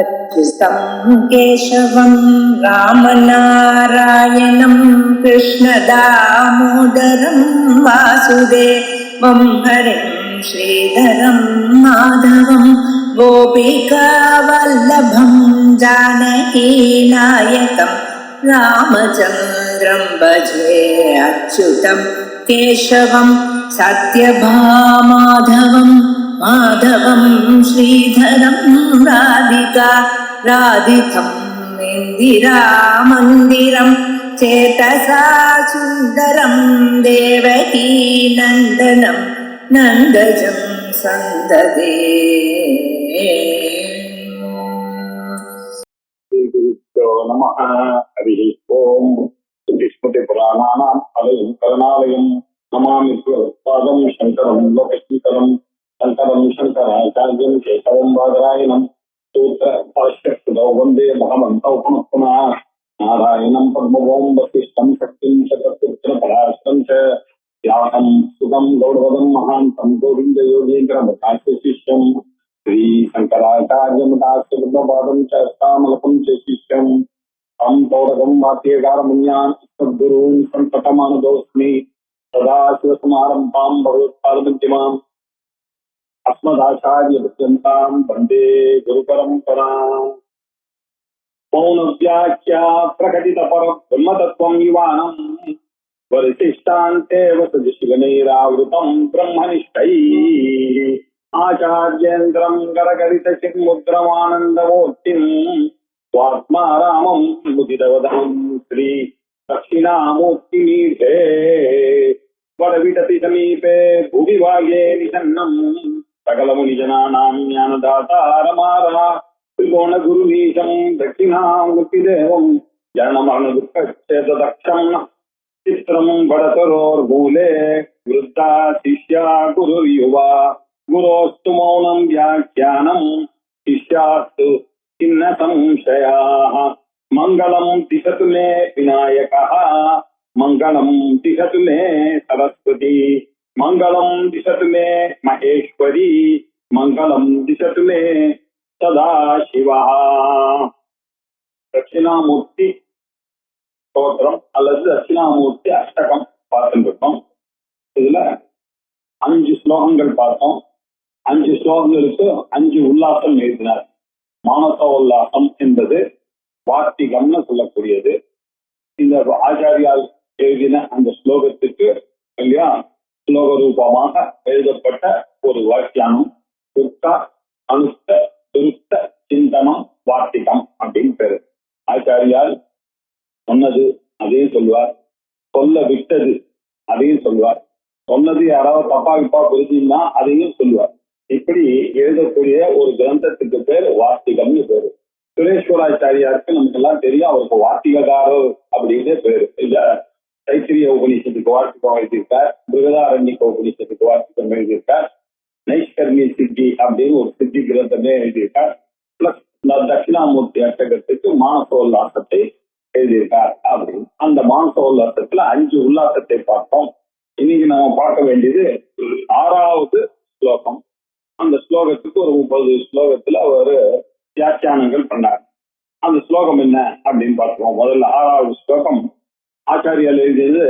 अच्युतं केशवं रामनारायणं कृष्णदामोदरं वासुदेवं हरिं श्रीधरं माधवं गोपिकावल्लभं जानकीनायकं रामचन्द्रं भजे अच्युतं केशवं सत्यभामाधवं माधवं श्रीधरं राधितं इन्दिरामन्दिरं चेतसा सुन्दरं देवकी नन्दनं नन्दजं सन्ददे। नमः हरिः ओम् स्मृतिपुराणानाम् आलयं करुणालयं नमामि पादं शङ्करं लोकशङ्करं शङ्कराचार्यं केशवं बादरायणं सूत्रभाष्यकृतौ वन्दे भगवन्तौ पुनः पुनः नारायणं पद्मभौं वसिष्ठं शक्तिं शतपुत्रपराशरं च व्यासं सुतं गौरवदं महान्तं गोविन्दयोगीन्द्रमतास्य श्री शंकराचार्यमतास्य बुद्धपादं च अस्तामलकं च शिष्यम् हम पौरगं वाक्यकारमन्यान् सद्गुरून् संततमानदोऽस्मि सदा शिवसमारम्भां भगवत्पादमध्यमाम् अस्मदाचार्यपर्यन्तां वन्दे गुरुपरम्पराम् मौनव्याख्या प्रकटितपरब्रह्मतत्त्वं युवानम् वरिष्ठान्ते वसतिशिवनैरावृतं ब्रह्मनिष्ठैः आचार्येन्द्रं करकरितचिन्मुद्रमानन्दमूर्तिं स्वात्मारामं मुदितवदनं श्री दक्षिणामूर्तिमीढे वरविटति समीपे भुविभागे निषन्नं सकलमुनिजनानां ज्ञानदातारमारः त्रिकोणगुरुनीशं दक्षिणामूर्तिदेवं जनमरणदुःखच्छेददक्षं चित्रं बडतरोर्मूले वृद्धा शिष्या गुरुर्युवा गुरोस्तु मौनं व्याख्यानं शिष्यास्तु किन्न संशयाः मङ्गलं दिशतु मे विनायकः मङ्गलं दिशतु मे सरस्वती मङ्गलं दिशतु मे महेश्वरी मङ्गलं दिशतु मे सदाशिवः दक्षिणामूर्ति ஸ்தோத்திரம் அல்லது தட்சிணாமூர்த்தி அஷ்டகம் பார்த்துட்டு இருக்கோம். இதுல 5 ஸ்லோகங்கள் பார்த்தோம். 5 ஸ்லோகங்களுக்கு 5 உல்லாசம் எழுதினார். மானச உல்லாசம் என்பது வார்த்திகம்னு சொல்லக்கூடியது. இந்த ஆச்சாரியால் எழுதின அந்த ஸ்லோகத்துக்கு இல்லையா ஸ்லோக ரூபமாக எழுதப்பட்ட ஒரு வாக்கியானம் சுத்த அனுஷ்ட துருத்த சிந்தனம் வார்த்திகம் அப்படின்னு பேரு. ஆச்சாரியால் சொன்னது அதையும் சொல்வார், சொல்ல விட்டது அதையும் சொல்வார், சொன்னது யாராவது தப்பா விப்பா புரிஞ்சுன்னா அதையும் சொல்லுவார். இப்படி எழுதக்கூடிய ஒரு கிரந்தத்துக்கு பேர் வார்த்திகம்னு பேரு. சுரேஸ்வராச்சாரியாருக்கு நமக்கு எல்லாம் தெரியும், அவருக்கு வார்த்திககாரர் அப்படின்னு பேரு. இல்ல தைத்திரிய உபநிஷத்துக்கு வார்த்திகம் எழுதியிருக்கார், பிருகதாரண்யக்க உபநிஷத்துக்கு வார்த்திகம் எழுதியிருக்கார், நைஷ்கர்மிய சித்தி அப்படின்னு ஒரு சித்தி கிரந்தமே எழுதியிருக்கார். பிளஸ் தட்சிணாமூர்த்தி அஷ்டகத்துக்கு மானசோல்லாசத்தை எழுதியிருக்கார். அப்படின்னு அந்த மானச உல்லாசத்துல 5 உல்லாசத்தை பார்த்தோம். இன்னைக்கு நம்ம பார்க்க வேண்டியது 6வது ஸ்லோகம். அந்த ஸ்லோகத்துக்கு ஒரு 30 ஸ்லோகத்துல ஒரு வியாக்கியானங்கள் பண்ணார். அந்த ஸ்லோகம் என்ன அப்படின்னு பார்ப்போம். முதல்ல 6வது ஸ்லோகம் ஆச்சாரியால் எழுதியது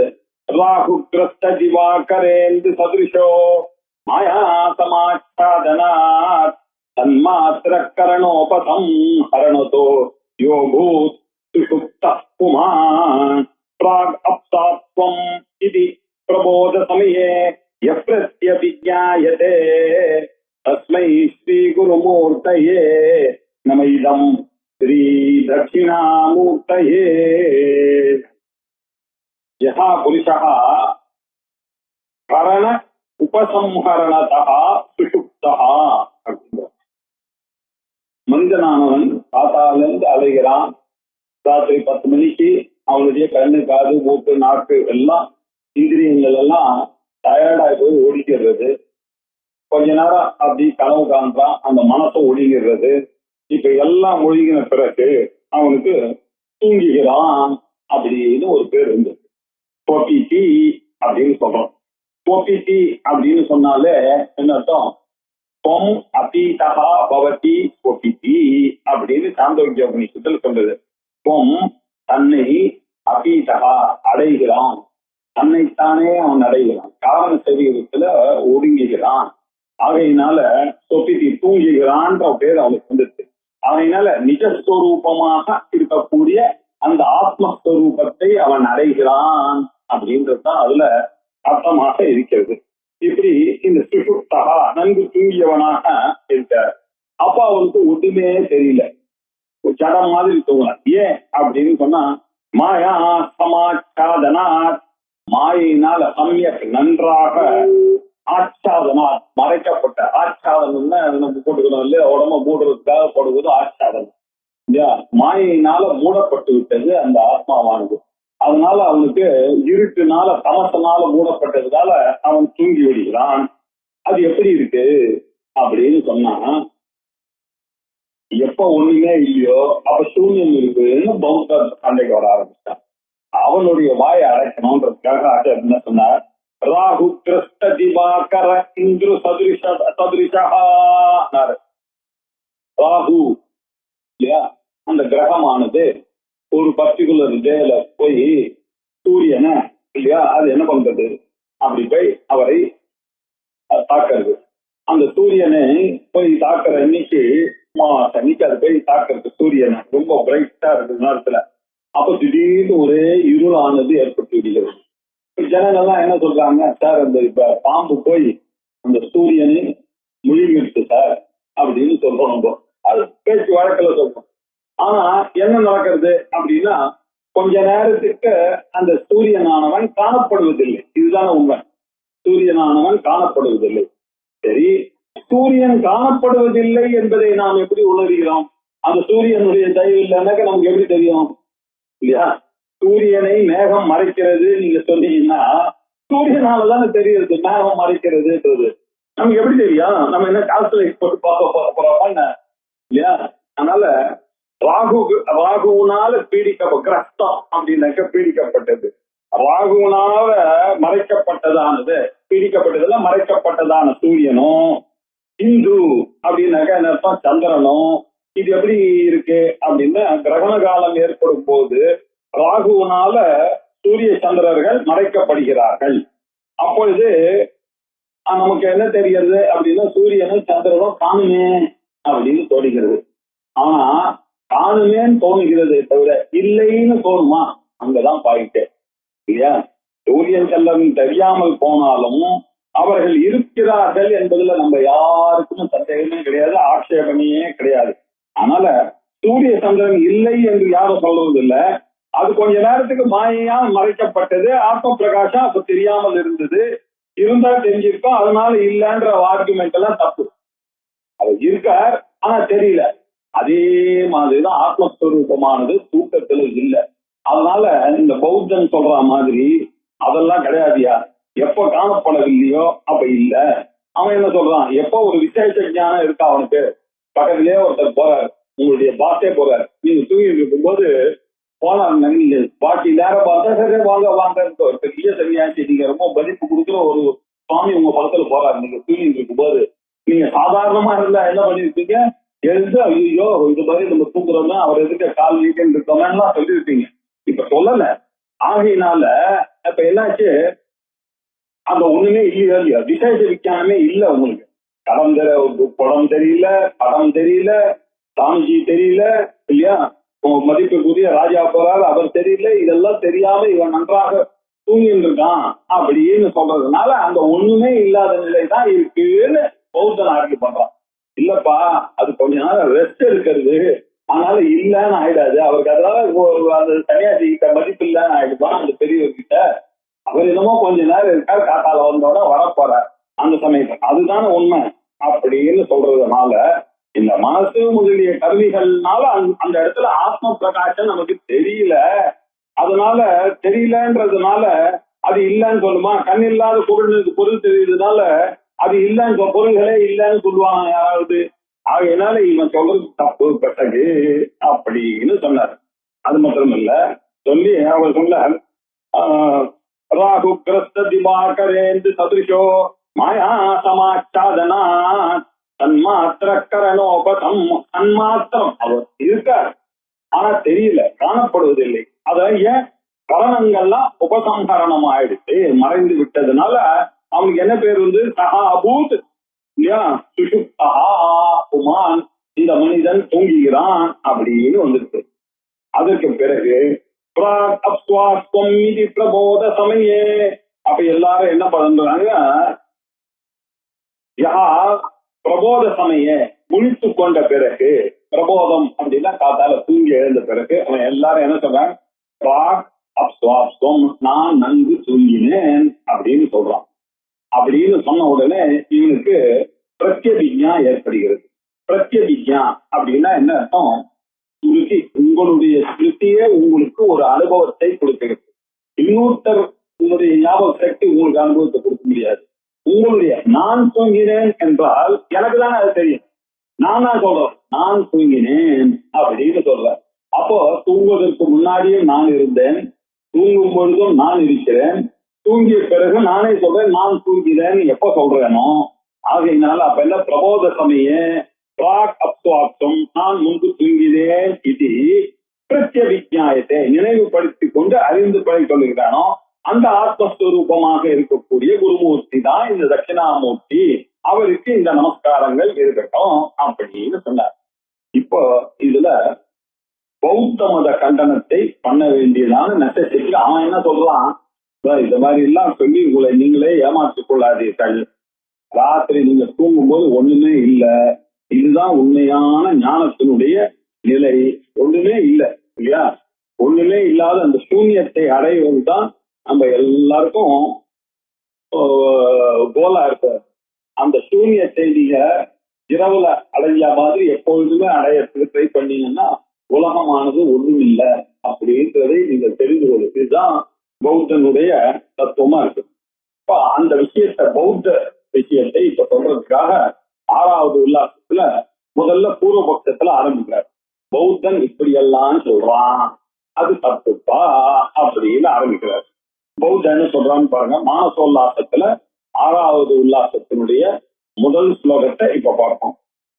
ராகு கிரஸ்த திவாகரேந்து சதுரிஷோ மாயா சமாச்சாதனாத் தன்மாத்திர கரணோபதம் ஹரணதோ யோகூத் सुषुप्तः पुमान् प्राग् अप्सात्वम् इति प्रबोधसमये यः प्रत्यभिज्ञायते तस्मै श्रीगुरुमूर्तये नम इदं श्रीदक्षिणामूर्तये। यः पुरुषः करण उपसंहरणतः सुषुप्तः மனிதனானவன் காத்தாலிருந்து அலைகிறான். ராத்திரி 10 மணிக்கு அவனுடைய கண்ணு காது மூக்கு நாக்கு எல்லாம் இந்திரியங்கள் எல்லாம் டயர்டாகி போய் ஒழிக்கிறது. கொஞ்ச நேரம் அப்படி கனவு காண்றான், அந்த மனசை ஒழிகிறது. இப்ப எல்லாம் ஒழுகின பிறகு அவனுக்கு தூங்குகிறான் அப்படின்னு ஒரு பேர் இருந்தது. போபிடி அப்படின்னு சொல்றோம். போபிடி அப்படின்னு சொன்னாலே என்ன அர்த்தம்? ஸ்வம் அபீதா பவதி ஸ்வபிதி அப்படின்னு சாந்தோக்கிய உபநிஷத்துல சொல்றது. ஸ்வம் தன்னை அபீதா அடைகிறான், தன்னைத்தானே அவன் அடைகிறான், காரண சரீரத்துல ஒடுங்குகிறான். ஆகையினால சொபிதி தூங்குகிறான்ற பேர் அவனுக்கு வந்துச்சு. ஆகையினால நிஜஸ்வரூபமாக இருக்கக்கூடிய அந்த ஆத்மஸ்வரூபத்தை அவன் அடைகிறான் அப்படின்றதுதான் அதுல அர்த்தமாக இருக்கிறது. இப்படி இந்த சுஷுப்தகா நன்கு தூங்கியவனாக இருக்க. அப்ப அவனுக்கு ஒன்றுமே தெரியல, ஜடம் மாதிரி தூங்கலாம். ஏன் அப்படின்னு சொன்னா மாயா சமாச்சாதனா, மாயினால சமயக் நன்றாக ஆச்சாதனா மறைக்கப்பட்ட, ஆச்சாதனம்னா நம்ம போட்டுக்கணும் இல்லையா, உடம்ப மூடுறதுக்காக போடுவது ஆச்சாதனம் இல்லையா. மாயினால மூடப்பட்டு விட்டது அந்த ஆத்மாவானது. அதனால அவனுக்கு இருட்டுனால தமசனால மூடப்பட்டதுனால அவன் தூங்கி விடுகிறான். அது எப்படி இருக்கு அப்படின்னு சொன்னா, எப்ப ஒண்ணுமே இல்லையோ அப்ப சூன்யம் இருக்குன்னு பௌத்தர் சண்டைக்கு வர ஆரம்பிச்சான். அவனுடைய வாயை அடைக்கணும்ன்றதுக்காக ஆச்சார் என்ன சொன்னார், ராகு கிருஷ்ண திவாகர இந்து சதுரிஷா. ராகு இல்லையா, அந்த கிரகமானது ஒரு பர்டிகுலர் டேல போய் சூரியனை இல்லையா அது என்ன பண்றது, அப்படி போய் அவரை தாக்குறது. அந்த சூரியனை போய் தாக்குற அன்னைக்கு அது போய் தாக்குறது சூரியனை ரொம்ப பிரைட்டா இருக்கு நேரத்துல. அப்ப திடீர்னு ஒரே இருளானது ஏற்பட்டு விடுகிறது. ஜனங்கள்லாம் என்ன சொல்றாங்க, சார் அந்த இப்ப பாம்பு போய் அந்த சூரியனை முழுங்கிடுச்சு சார் அப்படின்னு சொல்றோம். அது பேச்சு வழக்கில் சொல்றோம். ஆனா என்ன நடக்கிறது அப்படின்னா, கொஞ்ச நேரத்துக்கு அந்த சூரியனானவன் காணப்படுவதில்லை. இதுதான உண்மை, சூரியனானவன் காணப்படுவதில்லை. சரி, சூரியன் காணப்படுவதில்லை என்பதை நாம் எப்படி உணர்கிறோம்? அந்த சூரியனுடைய தயவு இல்லைன்னாக்க நமக்கு எப்படி தெரியும் இல்லையா? சூரியனை மேகம் மறைக்கிறது நீங்க சொன்னீங்கன்னா சூரியனாலதானே தெரியுது மேகம் மறைக்கிறதுன்றது. நமக்கு எப்படி தெரியும்? நம்ம என்ன கால்குலேட் போட்டு பார்க்க போறோமா இல்லையா? அதனால ராகுனால கிரஸ்தம் அப்படின்னாக்க பீடிக்கப்பட்டது, ராகுனால மறைக்கப்பட்டதானது, பீடிக்கப்பட்டதுல மறைக்கப்பட்டதான சூரியனும், இந்து அப்படின்னாக்க என்ன அர்த்தம், சந்திரனும். இது எப்படி இருக்கு அப்படின்னா, கிரகண காலம் ஏற்படும் போது ராகுனால சூரிய சந்திரர்கள் மறைக்கப்படுகிறார்கள். அப்பொழுது நமக்கு என்ன தெரிகிறது அப்படின்னா, சூரியனும் சந்திரனும் காணுமே அப்படின்னு தோணுகிறது. ஆனா காணுமேன்னு தோணுகிறதே தவிர இல்லைன்னு தோணுமா? அங்கதான் பாயிண்ட் இல்லையா? சூரியன் சந்திரன் தெரியாமல் போனாலும் அவர்கள் இருக்கிறார்கள் என்பதுல நம்ம யாருக்கும் சந்தேகமே கிடையாது, ஆட்சேபமே கிடையாது. அதனால சூரிய சந்திரன் இல்லை என்று யாரும் சொல்றதில்லை. அது கொஞ்ச நேரத்துக்கு மாயையா மறைக்கப்பட்டது, ஆத்ம பிரகாசம் அப்ப தெரியாமல் இருந்தது, இருந்தா தெரிஞ்சிருக்கோம், அதனால இல்லைன்ற ஆர்குமெண்ட் எல்லாம் தப்பு. அது இருக்கார் ஆனா தெரியல. அதே மாதிரிதான் ஆத்மஸ்வரூபமானது தூக்கத்துல இல்லை. அதனால இந்த பௌத்தன் சொல்ற மாதிரி அதெல்லாம் கிடையாதியா, எப்ப காணப்படவில்லையோ அப்ப இல்ல. அவன் என்ன சொல்றான், எப்ப ஒரு விசேஷ ஞானம் இருக்கா அவனுக்கு, பக்கத்திலேயே ஒருத்தர் போறாரு, உங்களுடைய பாசே போறாரு, நீங்க தூங்கிட்டு இருக்கும் போது போனாங்க, நீங்க பாக்கி நேரம் பார்த்தா சரி வாங்க வாங்க ஒரு பெரிய சன்னியாசி, நீங்க ரொம்ப மதிப்பு கொடுக்குற ஒரு சுவாமி உங்க பக்கத்துல போறாரு, நீங்க தூங்கிட்டு இருக்கும் போது நீங்க சாதாரணமா இருந்தா என்ன பண்ணிருப்பீங்க, எழுந்து ஐயோ இது மாதிரி நம்ம தூங்குறோம்னா அவர் எதுக்கு கால் வீக்கெண்ட் இருக்கோம்னா சொல்லியிருப்பீங்க. இப்ப சொல்லல. ஆகையினால இப்ப என்னாச்சு, அந்த ஒண்ணுமே இல்லையோ இல்லையா, விசேஷ விஞ்ஞானமே இல்லை உங்களுக்கு. படம் தெரியல, படம் தெரியல, சாமிஜி தெரியல இல்லையா, மதிப்புக்குரிய ராஜா போறாரு அவர் தெரியல, இதெல்லாம் தெரியாம இவன் நன்றாக தூங்கிட்டு இருக்கான் அப்படின்னு சொல்றதுனால அந்த ஒண்ணுமே இல்லாத நிலை தான் இருக்குன்னு பௌத்தன் ஆர்கியூ பண்றான். இல்லப்பா அது கொஞ்ச நேரம் ரெஸ்ட் எடுக்கிறது, அதனால இல்லன்னு ஆயிடாது அவருக்கு, அதனால அந்த சன்னியாசி கிட்ட மதிப்பு இல்லன்னு ஆயிடுவான் அந்த பெரியவர்கிட்ட. அவர் என்னமோ கொஞ்ச நேரம் இருக்கார், காத்தால வந்தோட வரப்போறார் அந்த சமயத்துல, அதுதானே உண்மை அப்படின்னு சொல்றதுனால இந்த மனசு முதலிய கருவிகள்னால அந்த இடத்துல ஆத்ம பிரகாசம் நமக்கு தெரியல. அதனால தெரியலன்றதுனால அது இல்லைன்னு சொல்லுமா? கண் இல்லாத பொருள் தெரியுதுனால அது இல்லைன்னு பொருள்களே இல்லைன்னு சொல்லுவாங்க யாராவது. ஆகையினால இவன் சொல்றது தப்பு பெட்டகு அப்படின்னு சொன்னார். அது மாத்திரம் இல்ல, சொல்லி அவர் சொன்னார், ராகு கிரஸ்த திவாகரேந்து சதுரிஷோ மாயா சமாச்சாதனா தன்மாத்திர கரணோபதம், தன்மாத்திரம் அவர் இருக்கார், ஆனா தெரியல, காணப்படுவதில்லை. அத ஏன் கரணங்கள்லாம் உபசம்ஹரணம் ஆயிடுச்சு, மறைந்து விட்டதுனால அவனுக்கு என்ன பேர் வந்து சஹா அபூத் இல்லையா, சுஷுப்தா உமான், இந்த மனிதன் தூங்குகிறான் அப்படின்னு வந்துருக்கு. அதற்கு பிறகு பிரபோத சமயே, அப்ப எல்லாரும் என்ன பண்றாங்க, யா பிரபோத சமய, முழித்து கொண்ட பிறகு, பிரபோதம் அப்படின்னா காத்தால தூங்கி எழுந்த பிறகு அவன் எல்லாரும் என்ன சொல்றாங்க, நான் நன்கு தூங்கினேன் அப்படின்னு சொல்றான். அப்படின்னு சொன்ன உடனே இவனுக்கு பிரத்யபிஜா ஏற்படுகிறது. பிரத்யபிஜா அப்படின்னா என்ன அர்த்தம், ஸ்மிருதி, உங்களுடைய ஸ்மிருதியே உங்களுக்கு ஒரு அனுபவத்தை கொடுக்கிறது. இன்னொருத்தர் உங்களுடைய ஞாபக சக்தி உங்களுக்கு அனுபவத்தை கொடுக்க முடியாது. உங்களுடைய நான் தூங்கினேன் என்றால் எனக்கு தானே அது தெரியும், நான் தான் சொல்றேன் நான் தூங்கினேன் அப்படின்னு சொல்றேன். அப்போ தூங்குவதற்கு முன்னாடியே நான் இருந்தேன், தூங்கும் பொழுதும் நான் இருக்கிறேன், தூங்கிய பிறகு நானே சொல்றேன் நான் தூங்கினேன் எப்ப சொல்றேனோ. ஆகையினால அப்ப என்ன பிரபோத சமய நான் முன்பு தூங்கினேன் இது பிரத்யபிஜாயத்தை நினைவுபடுத்திக் கொண்டு அறிந்து பழி சொல்லுகிறானோ அந்த ஆத்மஸ்வரூபமாக இருக்கக்கூடிய குருமூர்த்தி தான் இந்த தட்சிணாமூர்த்தி, அவருக்கு இந்த நமஸ்காரங்கள் இருக்கட்டும் அப்படின்னு சொன்னார். இப்போ இதுல பௌத்த மத கண்டனத்தை பண்ண வேண்டியதான நெசசிட்டி. அவன் என்ன சொல்றான், இந்த மாதிரி எல்லாம் சொல்லி உங்களை நீங்களே ஏமாற்றிக் கொள்ளாதீர்கள், ராத்திரி நீங்க தூங்கும் போது ஒண்ணுமே இல்லை, இதுதான் உண்மையான ஞானத்தினுடைய நிலை, ஒண்ணுமே இல்லை இல்லையா, ஒண்ணுமே இல்லாத அந்த சூன்யத்தை அடைவது தான் நம்ம எல்லாருக்கும் கோலா இருக்க. அந்த சூன்யத்தை நீங்க இரவுல அடைஞ்ச மாதிரி எப்பொழுதுமே அடையறதுக்கு ட்ரை பண்ணீங்கன்னா உலகமானது ஒண்ணும் இல்லை அப்படின்றதை நீங்க தெரிந்து கொள்ளும். இதுதான் பௌத்தனுடைய தத்துவமா இருக்கு. இப்ப அந்த விஷயத்த பௌத்த விஷயத்தை இப்ப சொல்றதுக்காக 6வது உல்லாசத்துல முதல்ல பூர்வபக்ஷத்துல ஆரம்பிக்கிறார். பௌத்தன் இப்படியெல்லாம் சொல்றான், அது தப்புப்பா அப்படின்னு ஆரம்பிக்கிறார். பௌத்தன் என்ன சொல்றான்னு பாருங்க. மானசோல்லாசத்துல 6வது உல்லாசத்தினுடைய முதல் ஸ்லோகத்தை இப்ப பார்ப்போம்.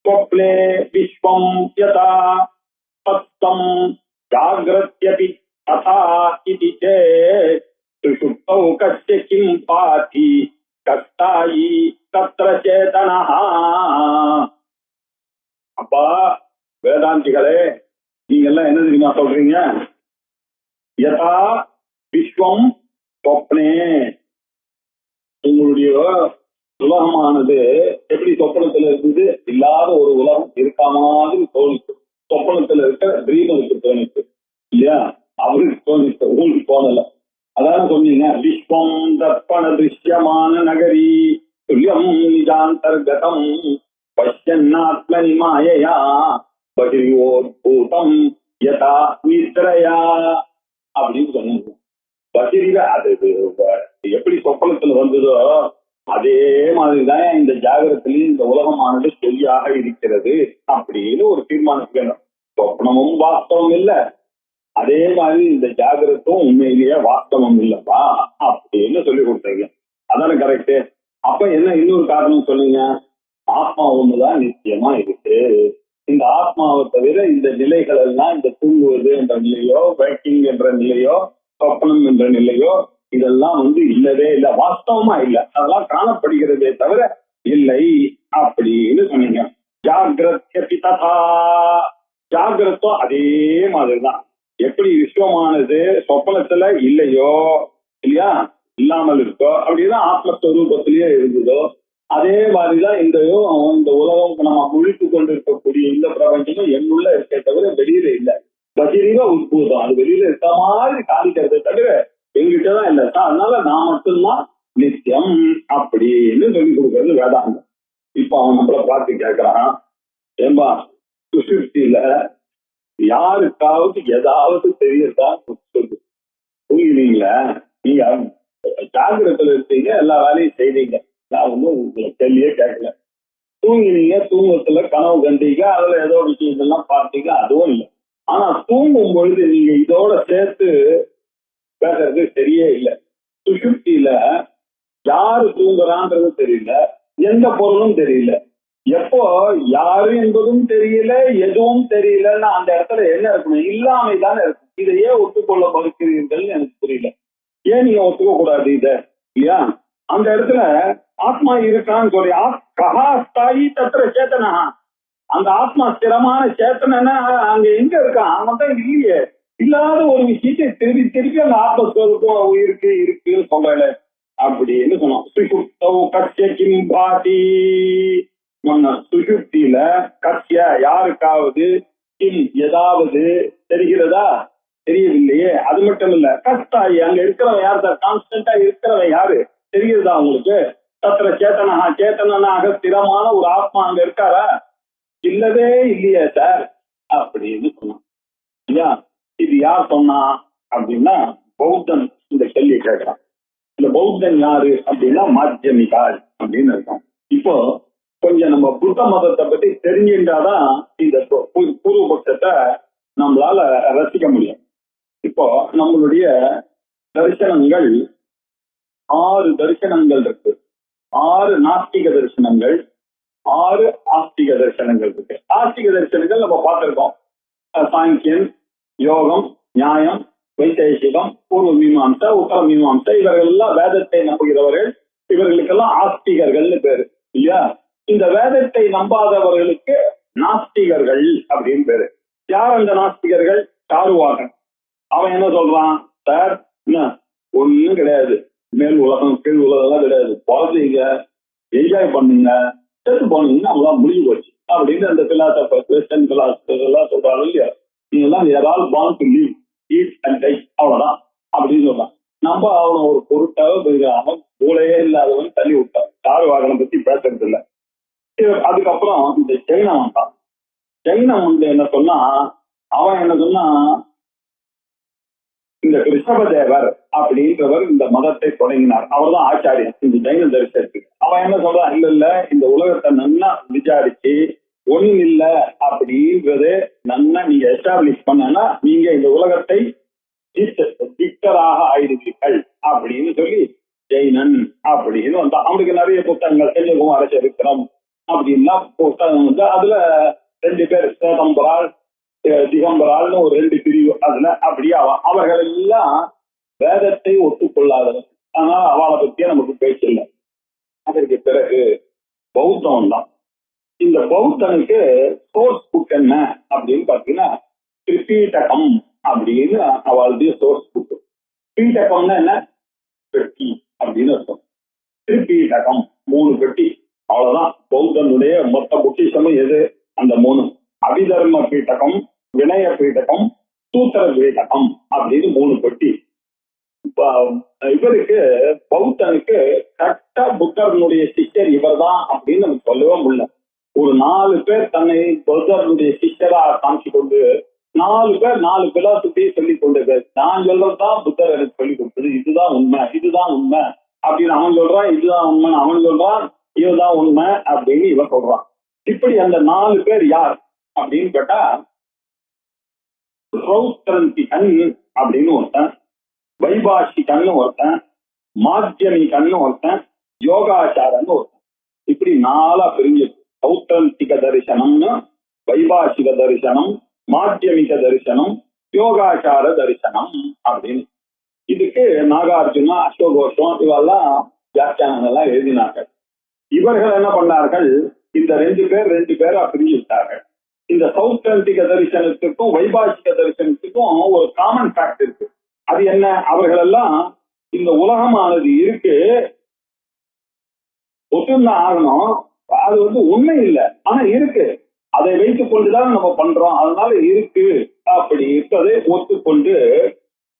ஸ்வப்னே விஸ்வம் யதா தத்தம் ஜாக்ரத்யபி ததா இதி சேத் சுஷுப்தௌ கஸ்ய கிம் பாதி கஸ்தாயி தத்ர சேதனஹ. அப்பா வேதாந்திகளே, நீங்க எல்லாம் என்ன தெரியுமா சொல்றீங்க, யதா விஸ்வம் சொப்னே, உங்களுடைய உலகமானது எப்படி சொப்பனத்துல இருந்தது, இல்லாத ஒரு உலகம் இருக்க மாதிரி தோணிச்சு. சொப்பனத்துல இருக்க ட்ரீமருக்கு தோணிச்சு இல்லையா, அவருக்கு தோணிச்சு, உங்களுக்கு தோணல. அதான சொன்னீங்க, விஸ்வம் தர்ப்பண திருஷ்யமான நகரி துல்லியம் நிஜாந்தர்கதம் பஷ்யன்னாத்மனி மாயையா பகிர்வோத்பூதம் யதா நித்ரயா அப்படின்னு சொன்னாங்க. பகிர்வ அது எப்படி சொப்பனத்துல வந்ததோ அதே மாதிரிதான் இந்த ஜாகிரத்திலையும் இந்த உலகமானது பொய்யாக இருக்கிறது அப்படின்னு ஒரு தீர்மானம் வேணும். சொப்னமும் வாஸ்தவம் இல்லை, அதே மாதிரி இந்த ஜாகிரத்தும் உண்மையிலேயே வாஸ்தவம் இல்லப்பா அப்படின்னு சொல்லி கொடுத்தீங்க. அதானே கரெக்டு. அப்ப என்ன இன்னொரு காரணம் சொன்னீங்க, ஆத்மா ஒண்ணுதான் நிச்சயமா இருக்கு. இந்த ஆத்மாவை தவிர இந்த நிலைகள் எல்லாம், இந்த தூங்குவது என்ற நிலையோ, வேக்கிங் என்ற நிலையோ, சொப்பனம் என்ற நிலையோ, இதெல்லாம் இல்லவே இல்லை, வாஸ்தவமா இல்லை, அதெல்லாம் காணப்படுகிறதே தவிர இல்லை அப்படின்னு சொன்னீங்க. ஜாகிரத்தும் அதே மாதிரிதான். எப்படி விஸ்வமானது சொப்பனத்துல இல்லையோ இல்லையா, இல்லாமல் இருக்கோ, அப்படிதான் ஆத்மஸ்வரூபத்திலேயே இருந்ததோ, அதே மாதிரிதான் இந்த உலகம் நம்ம முழித்து கொண்டு இருக்கக்கூடிய இந்த பிரபஞ்சமும் என்னுள்ள இருக்க தவிர வெளியில இல்லை. பகிரிவ உட்பூதம், அது வெளியில இருக்க மாதிரி காணிக்கிறதை தவிர எங்கிட்டதான் இல்லை. அதனால நான் மட்டும்தான் நித்தியம் அப்படின்னு சொல்லி கொடுக்கறது வேதாந்தம். இப்ப அவன் நம்மள பார்த்து கேட்கிறான், ஏம்பா சுசுப்தியில யாருக்காவது ஏதாவது தெரியறதா சொல்லு. தூங்கினீங்களா, நீங்க ஜாகிரத்துல இருக்கீங்க, எல்லா வேலையும் செய்தீங்க, நான் உங்களை கேள்வியே கேட்கல. தூங்கினீங்க, தூங்கத்துல கனவு கண்டீங்க, அதுல ஏதோ விஷயங்கள்லாம் பார்த்தீங்க, அதுவும் இல்லை. ஆனா தூங்கும் பொழுது நீங்க இதோட சேர்த்து பேசுறது சரியே இல்லை. சுசுப்தியில யாரு தூங்குறான்றது தெரியல, எந்த பொருளும் தெரியல, எப்போ யாரு என்பதும் தெரியல எதுவும் தெரியலன்னா அந்த இடத்துல என்ன இருக்கணும்? இல்லாமை தானே இருக்கும். இதையே ஒத்துக்கொள்ள மறுக்கிறீர்கள் எனக்கு புரியல. ஏன் நீங்க ஒத்துக்க கூடாது இத இல்லையா? அந்த இடத்துல ஆத்மா இருக்கான்னு சொல்லி கஹாஸ்தாயி தத்திர சேத்தனா, அந்த ஆத்மா ஸ்திரமான சேத்தனா அங்க எங்க இருக்கான்? அவன் தான் இல்லையே. இல்லாத ஒரு விஷயத்தை திருப்பி திருப்பி அந்த ஆத்மஸ்வரூபம் இருக்கு இருக்குன்னு சொல்றல அப்படின்னு சொன்னோம். சுஷுப்தௌ கஸ்ய கிம் பாதி, சுஷுப்தியில கஸ்ய யாருக்காவது கிம் ஏதாவது தெரிகிறதா? தெரியவில்லையே. அது மட்டும் இல்ல, கஸ்தாயி அங்க இருக்கிறவன் யார் சார்? கான்ஸ்டன்டா இருக்கிறவன் யாரு? தெரியுதா உங்களுக்கு? தத்திர சேத்தனா, சேத்தனாக ஸ்திரமான ஒரு ஆத்மா அங்க இருக்காரா? இல்லவே இல்லையே சார் அப்படின்னு சொன்னான். இல்லையா? இது யார் சொன்னா அப்படின்னா பௌத்தன் இந்த கேள்வி கேட்கிறான். இந்த பௌத்தன் யாரு அப்படின்னா மாத்தியமிகால் அப்படின்னு இருக்கும். இப்போ கொஞ்சம் நம்ம புத்த மதத்தை பத்தி தெரிஞ்சுட்டாதான் இந்த பூர்வபட்சத்தை நம்மளால ரசிக்க முடியும். இப்போ நம்மளுடைய தரிசனங்கள் 6 தரிசனங்கள் இருக்கு. 6 நாஸ்திக தரிசனங்கள், 6 ஆஸ்திக தரிசனங்கள் இருக்கு. ஆஸ்திக தரிசனங்கள் நம்ம பார்த்திருக்கோம். சாங்கியன், யோகம், நியாயம், வைசேஷிகம், பூர்வ மீமாம்சை, உத்தர மீமாம்சை, இவர்கள் எல்லாம் வேதத்தை நம்புகிறவர்கள். இவர்களுக்கெல்லாம் ஆஸ்திகர்கள்னு பேரு இல்லையா? இந்த வேதத்தை நம்பாதவர்களுக்கு நாஸ்திகர்கள் அப்படின்னு பேரு. யார் அந்த நாஸ்திகர்கள்? சாருவாகன். அவன் என்ன சொல்றான்? சார் என்ன ஒண்ணும் கிடையாது, மேல் உலகம் கீழ் உலகம் எல்லாம் கிடையாது, குழந்தைங்க என்ஜாய் பண்ணுங்க, செத்து போனீங்கன்னா அவ்வளவு முடிஞ்சு போச்சு அப்படின்னு அந்த பிலாசபர் வெஸ்டர்ன் பிலாசபர் எல்லாம் சொல்றாங்க இல்லையா? நீங்க எல்லாம் ஏதாவது born to live, eat and die, அவ்வளவுதான் அப்படின்னு சொல்றான். நம்ம அவனை ஒரு பொருட்டாக போயிருக்கான். மூளையே இல்லாதவன் தள்ளி விட்டான். சாருவாகனை பத்தி பேசுறது இல்லை. அதுக்கப்புறம் இந்த ஜெயினம் வந்தான். ஜெயினம் வந்து என்ன சொன்னா, அவன் என்ன சொன்னா, இந்த ரிஷபதேவர் அப்படின்றவர் இந்த மதத்தை தொடங்கினார். அவர் தான் ஆச்சாரியன் இந்த ஜைன தரிசனத்துக்கு. அவன் என்ன சொல்றான்? இல்ல இல்ல, இந்த உலகத்தை நன்னா விசாரிச்சு ஒண்ணும் இல்ல அப்படின்றது நன்னா நீங்க எஸ்டாப்ளிஷ் பண்ணனா நீங்க இந்த உலகத்தை டிக்டராக ஆயிடுவீர்கள் அப்படின்னு சொல்லி ஜெயினன் அப்படின்னு வந்தான். அவனுக்கு நிறைய புத்தகங்கள், கன்னியகுமார சரித்திரம் அப்படின்னா புத்தகம் வந்து அதுல 2 பேர், சேதம்பரால் திகம்பரால்னு ஒரு 2 பிரிவு. அதுல அப்படியே அவர்கள் எல்லாம் வேதத்தை ஒத்துக்கொள்ளாதவர். ஆனால் அவளை பத்தியே நமக்கு பேச்சில்லை. அதற்கு பிறகு பௌத்தம் தான். இந்த பௌத்தனுக்கு சோர்ஸ் புக் என்ன அப்படின்னு பாத்தீங்கன்னா திரிபீடகம் அப்படின்னு அவளுடைய சோர்ஸ் புக். பீடகம்னா என்ன? பெட்டி அப்படின்னு அர்த்தம். திரிபீடகம் 3 பெட்டி, அவ்வளவுதான். பௌத்தனுடைய மொத்த பொக்கிஷமும் எது? அந்த 3: அபிதர்ம பீட்டகம், வினய பீட்டகம், சூத்திர பீட்டகம் அப்படின்னு 3 பெட்டி. இவருக்கு பௌத்தனுக்கு கரெக்டா புத்தரனுடைய சிஷ்யர் இவர் தான் அப்படின்னு நம்ம சொல்லவே முடியல. ஒரு 4 பேர் தன்னை புத்தரனுடைய சிஷ்யரா காமிச்சு கொண்டு 4 பேர் 4 பிலாசபியை சொல்லிக் கொண்டு, நான் சொல்றதுதான் புத்தர் எனக்கு சொல்லிக் கொடுத்தது, இதுதான் உண்மை, இதுதான் உண்மை அப்படின்னு அவன் சொல்றான். இதுதான் உண்மை அவன் சொல்றான். இதுதான் உண்மை அப்படின்னு இவன் சொல்றான். இப்படி அந்த 4 பேர் யார் அப்படின்னு கேட்டா, ரௌத்ரந்திகன் அப்படின்னு ஒருத்தன், வைபாஷிகன்னு ஒருத்தன், மாத்தியமிகன்னு ஒருத்தன், யோகாச்சாரன்னு ஒருத்தன். இப்படி 4 பிரிஞ்சு ரௌத்ரந்திக தரிசனம்னு, வைபாஷிக தரிசனம், மாத்தியமிக தரிசனம், யோகாச்சார தரிசனம் அப்படின்னு. இதுக்கு நாகார்ஜுனா, அஸ்வகோஷம் இவெல்லாம் வியாக்கியானங்கள்லாம் எழுதினார்கள். இவர்கள் என்ன பண்ணார்கள்? இந்த 2 பேரா பிரிஞ்சு விட்டார்கள். இந்த சௌத்ரந்திக தரிசனத்துக்கும் வைபாஷிக தரிசனத்துக்கும் ஒரு காமன் ஃபேக்ட் இருக்கு. அது என்ன? அவர்கள் எல்லாம் இந்த உலகமானது இருக்கு, ஒத்துந்தான் ஆகணும், அது வந்து உண்மை இல்லை, ஆனா இருக்கு, அதை வைத்துக் கொண்டுதான் நம்ம பண்றோம், அதனால இருக்கு அப்படி இருப்பதை ஒத்துக்கொண்டு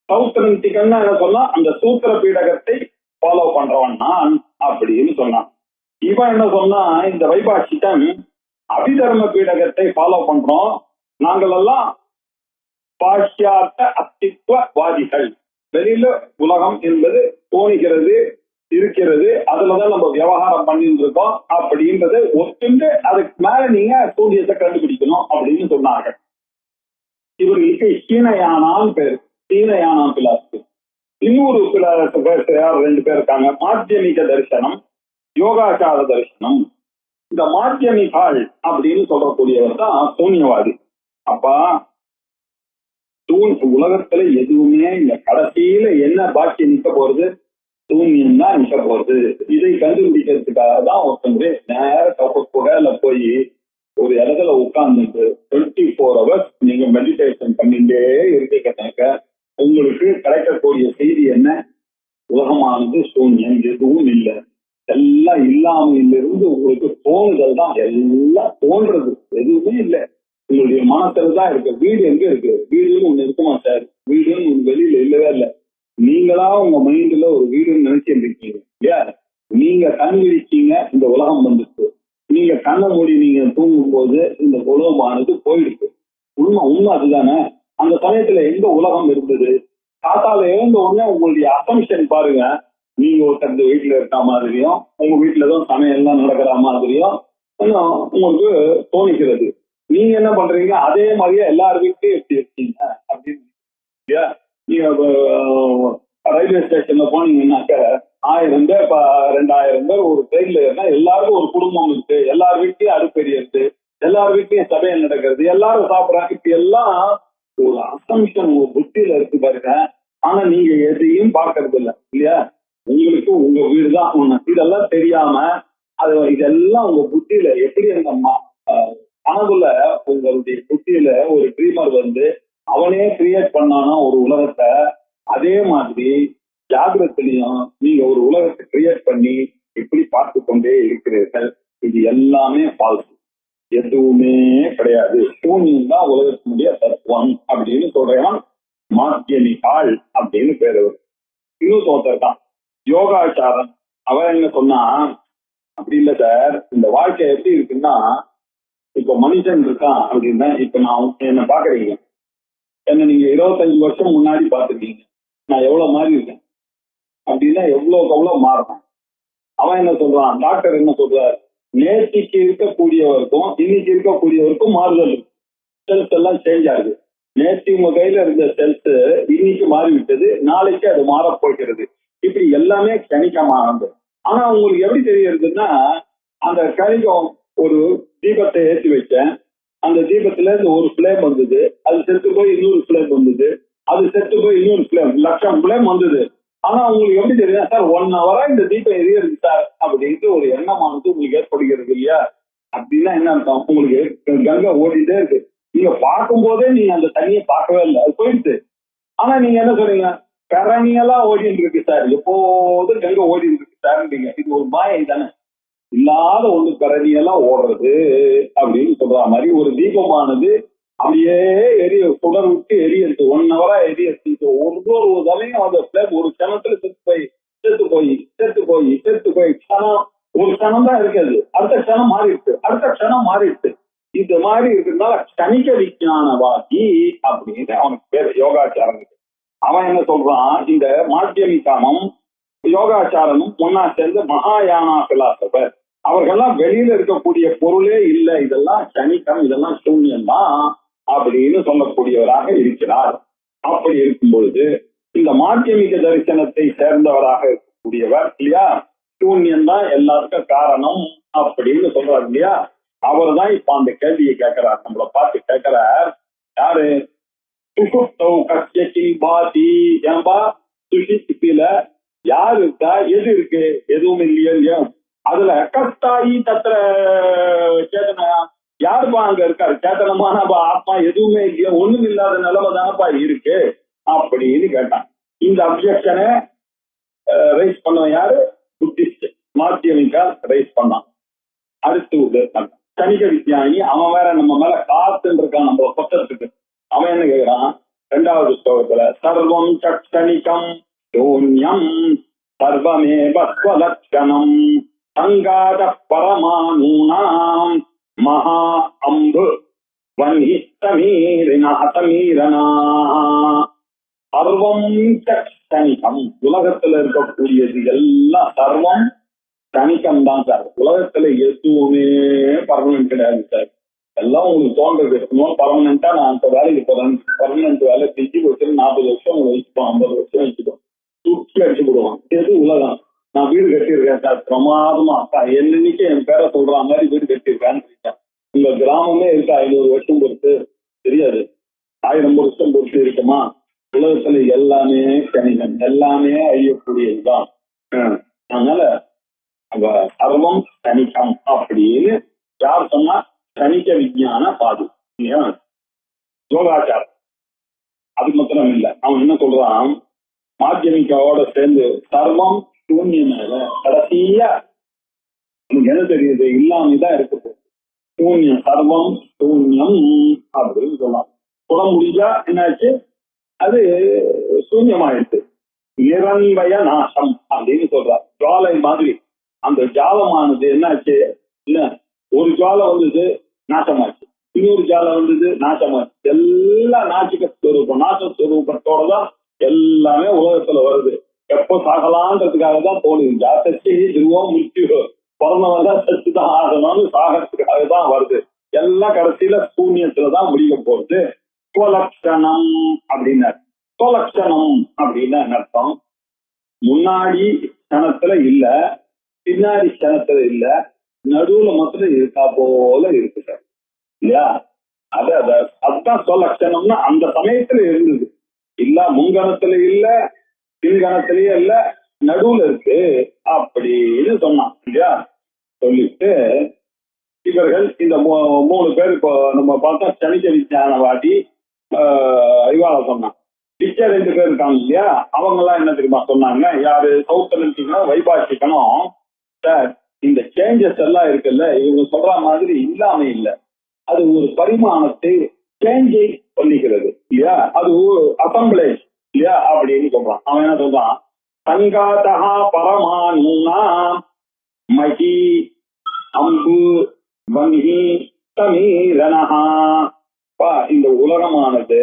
சௌத்ரந்திகன்னா என்ன சொன்னா, அந்த சூத்திர பீடகத்தை ஃபாலோ பண்றவன் நான் அப்படின்னு சொன்னான். இவன் என்ன சொன்னா, இந்த வைபாஷிகன் அபிதர்ம பீடகத்தை ஃபாலோ பண்றோம், நாங்கள் எல்லாம் பாஷ்யார்த்த அஸ்தித்வவாதிகள், வெளியில உலகம் என்பது தோணுகிறது, இருக்கிறது, அதுலதான் நம்ம விவகாரம் பண்ணிட்டு இருக்கோம் அப்படின்றத ஒத்துண்டு அதுக்கு மேல நீங்க சூரியத்தை கண்டுபிடிக்கணும் அப்படின்னு சொன்னார்கள். இவர்களுக்கு ஹீனயானான்னு பேரு, ஹீனயானான் பிலாசபி. இன்னொரு பிலாசபர் 2 பேர் இருக்காங்க, மாத்தியமிக தரிசனம், யோகாச்சார தரிசனம். இந்த மாத்தியமிகால் அப்படின்னு சொல்லக்கூடியவர் தான் சூன்யவாதி. அப்பா உலகத்துல எதுவுமே இல்ல, கடைசியில என்ன பாக்கி நிக்க போறது? சூன்யம் தான் நிக்க போறது. இதை கண்டுபிடிக்கிறதுக்காக தான் ஒருத்தங்க நேர கப்பக்குடல போய் ஒரு இடத்துல உட்கார்ந்துட்டு 24 hours நீங்க மெடிடேஷன் பண்ணிட்டே இருக்கீங்கன்னாக்க உங்களுக்கு கிடைக்கக்கூடிய செய்தி என்ன? உலகமானது சூன்யம், எதுவும் இல்லை, எல்லாம் இல்லாமையிலிருந்து உங்களுக்கு தோணுதல் தான், எல்லாம் தோன்றது, எதுவுமே இல்லை, உங்களுடைய மனசுல தான் இருக்கு. வீடு எங்க இருக்கு? வீடுன்னு ஒண்ணு இருக்குமா சார்? வீடுன்னு ஒண்ணு வெளியில இல்லவே இல்லை. நீங்களா உங்க மைண்ட்ல ஒரு வீடுன்னு நினைச்சிட்டு இருக்கீங்க இல்லையா? நீங்க கண் விழிச்சீங்க, இந்த உலகம் வந்துச்சு. நீங்க கண்ணை மூடி நீங்க தூங்கும் போது இந்த உலகமானது போயிடுச்சு. உண்மை அதுதானே? அந்த சமயத்துல எங்க உலகம் இருந்தது? காத்தால எழுந்த உடனே உங்களுடைய அசம்ஷன் பாருங்க, நீங்க ஒருத்தர் வீட்டுல இருக்க மாதிரியும் உங்க வீட்டுலதான் சமையல்லாம் நடக்கிற மாதிரியும் உங்களுக்கு தோணிக்கிறது. நீங்க என்ன பண்றீங்க? அதே மாதிரியே எல்லார் வீட்லயும் எப்படி இருக்கீங்க அப்படின்னு. நீங்க ரயில்வே ஸ்டேஷன்ல போனீங்கன்னாக்க 1000 பேர் 2000 பேர் ஒரு ட்ரெயின்ல ஏறினா எல்லாருக்கும் ஒரு குடும்பம் இருக்கு, எல்லார் வீட்லயும் அடுப்பெரிய இருக்கு, எல்லார் வீட்லயும் சமையல் நடக்கிறது, எல்லாரும் சாப்பிடறாங்க. இப்ப எல்லாம் ஒரு அசம்ஷன் உங்க புத்தியில இருக்கு பாருங்க. ஆனா நீங்க எதையும் பார்க்கறது இல்லை இல்லையா? உங்களுக்கு உங்க வீடுதான் ஒண்ணு, இதெல்லாம் தெரியாம இதெல்லாம் உங்க புத்தியில எப்படி அந்த கனவுல உங்களுடைய புத்தியில ஒரு ட்ரீமர் வந்து அவனே கிரியேட் பண்ணானா ஒரு உலகத்தை, அதே மாதிரி ஜாகிரத்திலையும் நீங்க ஒரு உலகத்தை கிரியேட் பண்ணி இப்படி பார்த்து கொண்டே இருக்கிறீர்கள். இது எல்லாமே ஃபால்ஸ், எதுவுமே கிடையாது. சூன்யம் தான் உலகத்தினுடைய தத்துவம் அப்படின்னு சொல்றேன். மாத்தியமிகால் அப்படின்னு பேரு. இன்னும் தோத்தர்தான் யோகாச்சாரன். அவன் என்ன சொன்னா, அப்படி இல்லை சார், இந்த வாழ்க்கை எப்படி இருக்குன்னா, இப்ப மனுஷன் இருக்கான் அப்படின்னா, இப்ப நான் என்ன பாக்குறீங்க, என்ன நீங்க 25 வருஷம் முன்னாடி பாத்துருக்கீங்க, நான் எவ்வளவு மாறி இருக்கேன் அப்படின்னா எவ்வளவுக்கு எவ்வளவு மாறணும். அவன் என்ன சொல்றான், டாக்டர் என்ன சொல்றாரு, நேற்றுக்கு இருக்கக்கூடியவருக்கும் இன்னைக்கு இருக்கக்கூடியவருக்கும் மாறுதல், செல்ஸ் எல்லாம் சேஞ்ச் ஆகுது. நேற்று உங்க கையில இருந்த செல்ஸ் இன்னைக்கு மாறிவிட்டது, நாளைக்கு அது மாற போகிறது. இப்படி எல்லாமே கணிக்கமானது. ஆனா உங்களுக்கு எப்படி தெரியறதுன்னா, அந்த கணிகம் ஒரு தீபத்தை ஏற்றி வச்சேன், அந்த தீபத்துல இருந்து ஒரு ஃபிளேம் வந்தது, அது செத்து போய் இன்னொரு ஃபிளேம் வந்தது, அது செத்து போய் இன்னொரு ஃபிளேம், 1,00,000 ஃபிளேம் வந்தது. ஆனா உங்களுக்கு எப்படி தெரியும் சார், 1 hour இந்த தீபம் எரியுது சார் அப்படின்ட்டு ஒரு எண்ணமானது உங்களுக்கு ஏற்படுகிறது இல்லையா? அப்படின்னா என்ன அர்த்தம்? உங்களுக்கு கங்கை ஓடிட்டே இருக்கு, நீங்க பார்க்கும் போதே நீங்க அந்த தண்ணியை பார்க்கவே இல்லை, அது போயிடுச்சு. ஆனா நீங்க என்ன சொல்றீங்க, பெரணியெல்லாம் ஓடிட்டு இருக்கு சார், எப்போதும் கங்கை ஓடிட்டு இருக்கு சார். இது ஒரு மாயை தானே, இல்லாத ஒண்ணு பெரணியெல்லாம் ஓடுறது அப்படின்னு சொல்ற மாதிரி ஒரு தீபமானது அப்படியே சுடர் விட்டு எரியது, 1 hour எரியது. ஒவ்வொரு தலையும் அந்த பிளேம் ஒரு கணத்துல செத்து போய் க்ஷணம், ஒரு க்ஷணம் தான் இருக்காது, அடுத்த க்ஷணம் மாறிடுச்சு. இந்த மாதிரி இருக்கிறதுனால கணிக விஞ்ஞானவாதி அப்படின்னு அவனுக்கு பேர், யோகாச்சாரன். அவன் என்ன சொல்றான், இந்த மாத்தியமிகாமம் யோகாச்சாரனும் ஒன்னா சேர்ந்து மகாயானா பிலாசபர், அவர்கள்லாம் வெளியில இருக்கக்கூடிய பொருளே இல்லை, இதெல்லாம் கணிகம், இதெல்லாம் சூன்யம் தான் அப்படின்னு சொல்லக்கூடியவராக இருக்கிறார். அப்படி இருக்கும் பொழுது இந்த மாத்தியமிக தரிசனத்தை சேர்ந்தவராக இருக்கக்கூடியவர் இல்லையா, சூன்யம் தான் எல்லாருக்கும் காரணம் அப்படின்னு சொல்றாரு இல்லையா, அவர் தான் இப்ப அந்த கேள்வியை கேட்கிறார், நம்மளை பார்த்து கேட்கிறார். யாரு? ஏன்பா சுஷிப்பில யாரு இருக்கா, எது இருக்கு? எதுவும் இல்லையா? அதுல கஷ்டாயி தத்திர சேதனா, யாருப்பா அங்க இருக்காரு? சேத்தனமான ஆத்மா எதுவுமே இல்லையா, ஒண்ணும் இல்லாத நிலைமை தானப்பா இருக்கு அப்படின்னு கேட்டான். இந்த அப்ஜெக்ஷனை ரைஸ் பண்ண யாரு? புத்திஸ்ட் மாத்தியமிகா ரைஸ் பண்ணான். அடுத்து கணிக விஞ்ஞானி, அவன் வேற நம்ம மேல காத்துன்னு இருக்கான், நம்ம பக்கத்துக்கு. அவன் என்ன கேட்கிறான் 2வது ஸ்லோகத்துல, சர்வம் சக்ஷணிகம் சூன்யம் சர்வமேவ ஸ்வலட்சணம் சங்காத பரமாணூனாம் மகா அம்பு வன்னி சமீரணா. சர்வம் சக்ஷணிகம், உலகத்துல இருக்கக்கூடியது எல்லாம் சர்வம் கணிக்கம் தான் சார். உலகத்துல எதுவுமே பர்மனன்ட் கிடையாது சார், எல்லாம் உங்களுக்கு தோன்றது. பர்மனண்டா நான் அந்த வேலைக்கு போறேன், பர்மனன்ட் வேலை செஞ்சு கொடுத்து 40 வருஷம் உங்களை வச்சுப்போம், 50 வருஷம் வச்சுப்போம், தூக்கி அடிச்சு போடுவான். எது உலகம்? நான் வீடு கட்டியிருக்கேன் சார், பிரமாதமா அப்பா என்னன்னைக்கு என் பேரை சொல்ற மாதிரி வீடு கட்டியிருக்கேன்னு சொல்லிட்டேன். உங்க கிராமமே இருக்கு 500 வருஷம் பொறுத்து தெரியாது, 1000 வருஷம் பொறுத்து இருக்குமா? உலகத்துல எல்லாமே கணிதம், எல்லாமே அழியக்கூடியதுதான். அதனால சர்வம் கணிகம் அப்படின்னு யார் சொன்னா? கணிக விஞ்ஞான பாது யோகாச்சாரம். அது மாத்திரம் இல்லை, அவன் என்ன சொல்றான், மாத்தியமிக்காவோட சேர்ந்து சர்வம் சூன்யம் கடைசியா எனக்கு என்ன தெரியுது, இல்லாமதான் இருக்கு. சூன்யம், சர்வம் சூன்யம் அப்படின்னு சொல்லலாம். சொல்ல முடிஞ்சா என்னாச்சு, அது சூன்யமாயிடுச்சு. நிரண்வய நாசம் அப்படின்னு சொல்றார். ஜுவாலை மாதிரி அந்த ஜாலமானது என்னாச்சு, இல்ல ஒரு ஜுவாலை வந்தது நாசமாச்சு, இன்னொரு ஜாலை வந்தது நாசமாச்சு. எல்லாம் நாசஸ்வரூபத்தோட தான் எல்லாமே உலகத்துல வருது. எப்போ சாகலான்றதுக்காக தான் தோணுது. ஜாத்தச்சு திருவோம் முக்கியோ, பிறந்தவன் தான் சத்துதான் ஆகணும்னு சாகறதுக்காக தான் வருது. எல்லாம் கடைசியில சூன்யத்துலதான் முடிக்க போறது. ஸ்வலட்சணம் அப்படின்னாரு. ஸ்வலட்சணம் அப்படின்னா அர்த்தம், முன்னாடி கணத்துல இல்ல, பின்னாடி கணத்துல இல்ல, நடுவுல மாத்திரம் இருக்கா போல இருக்கு சார், இல்லையா? அதுதான் ஸ்வலட்சணம்னா அந்த சமயத்துல இருந்தது. இல்ல முன்கணத்துல இல்ல, பின்கணத்திலேயே இல்ல, நடுவுல இருக்கு அப்படின்னு சொன்னான், இல்லையா? சொல்லிட்டு இவர்கள் இந்த 3 பேர் இப்போ நம்ம பார்த்தா கணிக விஞ்ஞானவாதி இவாள சொன்னான். பிச்சை 2 பேர் இருக்காங்க இல்லையா, அவங்க எல்லாம் என்ன தெரியுமா சொன்னாங்க? யாரு? சௌத்தலன்டிக்கணும் வைபாஷிக்கணும். சார் இந்த சேஞ்சஸ் எல்லாம் இருக்குல்ல, இவங்க சொல்ற மாதிரி இல்லாம இல்லை, அது ஒரு பரிமாணத்தை சேஞ்சை பண்ணிக்கிறது இல்லையா, அது ஒரு அசம்பிளேஜ் இல்லையா அப்படின்னு சொல்றான். அவன் என்ன சொல்றான்? சங்காதா பரமானுனா மகி அம்பு வங்கி சமீரனஹா. இந்த உலகமானது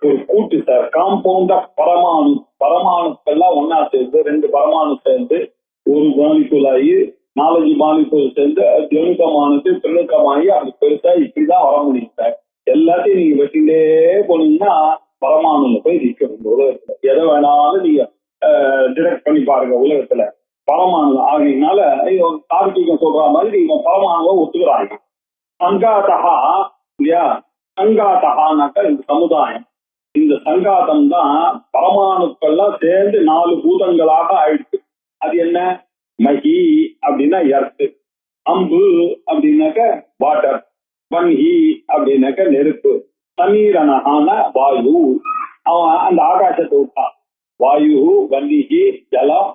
ஒரு கூட்டு சார், காம்பவுண்ட் ஆஃப் பரமாணு. பரமாணுக்கெல்லாம் ஒன்னா சேர்ந்து 2 பரமாணு சேர்ந்து ஒரு மாலிகுல் ஆகி 4-5 மாலிகுல் சேர்ந்து திணுக்கமானது திணுக்கமாகி அது பெருசா இப்படிதான் வர முடியும் சார். எல்லாத்தையும் நீங்க வெட்டிலே போனீங்கன்னா பரமாணுல போய் நிற்கணும். உலகத்துல எதை வேணாலும் நீங்க டிரெக்ட் பண்ணி பாருங்க. உலகத்துல பரமாணு ஆகினால கார்த்திகம் சொல்ற மாதிரி இவன் பரமாணுவை ஒத்துக்கிறாங்க. சங்காதகா இல்லையா, சங்காதகானாக்கா இந்த சமுதாயம், இந்த சங்காதம் தான் பரமாணுக்கள்லாம் சேர்ந்து 4 பூதங்களாக ஆயிடுச்சு. அது என்ன? மகி அப்படின்னா எர்த்து, அம்பு அப்படின்னாக்க வாட்டர், வன்ஹி அப்படின்னாக்க நெருப்பு, சமீரணகான வாயு. அவன் அந்த ஆகாசத்தை விட்டான். வாயு, வன்னிகி, ஜலம்,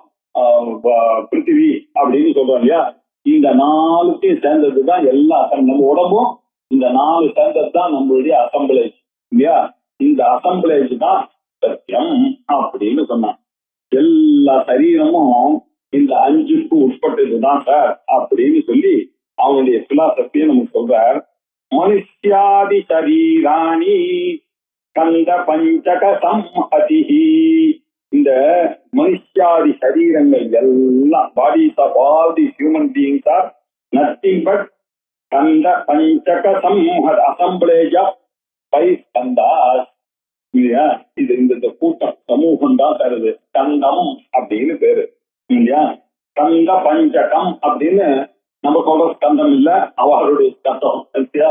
பிருத்திவி அப்படின்னு சொல்றோம் இல்லையா. இந்த 4த்தையும் சேர்ந்ததுதான் எல்லா நம்ம உடம்பும். இந்த 4 சேர்ந்தது தான் நம்மளுடைய அசம்பிளேஜ் இல்லையா. இந்த அசம்பிளேஜ் தான் சத்தியம் அப்படின்னு சொன்னான். எல்லா சரீரமும் இந்த 5க்கு உட்பட்டதுதான் சார் அப்படின்னு சொல்லி அவனுடைய பிலாசபியை நமக்கு சொல்றார். மனுஷ்யாதி சரீராணி கந்த பஞ்சக சம்ஹதிஹி. இந்த மனுஷ்யாதி சரீரங்கள் எல்லாம், bodies of all the human beings are nothing but கந்த பஞ்சக சம்ஹத், அசம்பிளேஜ் ஆஃப் 5 ஸ்கந்தாஸ் இல்லையா. இது இந்த கூட்டம் சமூகம் தான் தருது. ஸ்கந்தம் அப்படின்னு பேரு இல்லையா. ஸ்கந்த பஞ்சகம் அப்படின்னு நம்ம சொல்ற ஸ்கந்தம் இல்ல, அவருடைய ஸ்கந்தம் இல்லையா.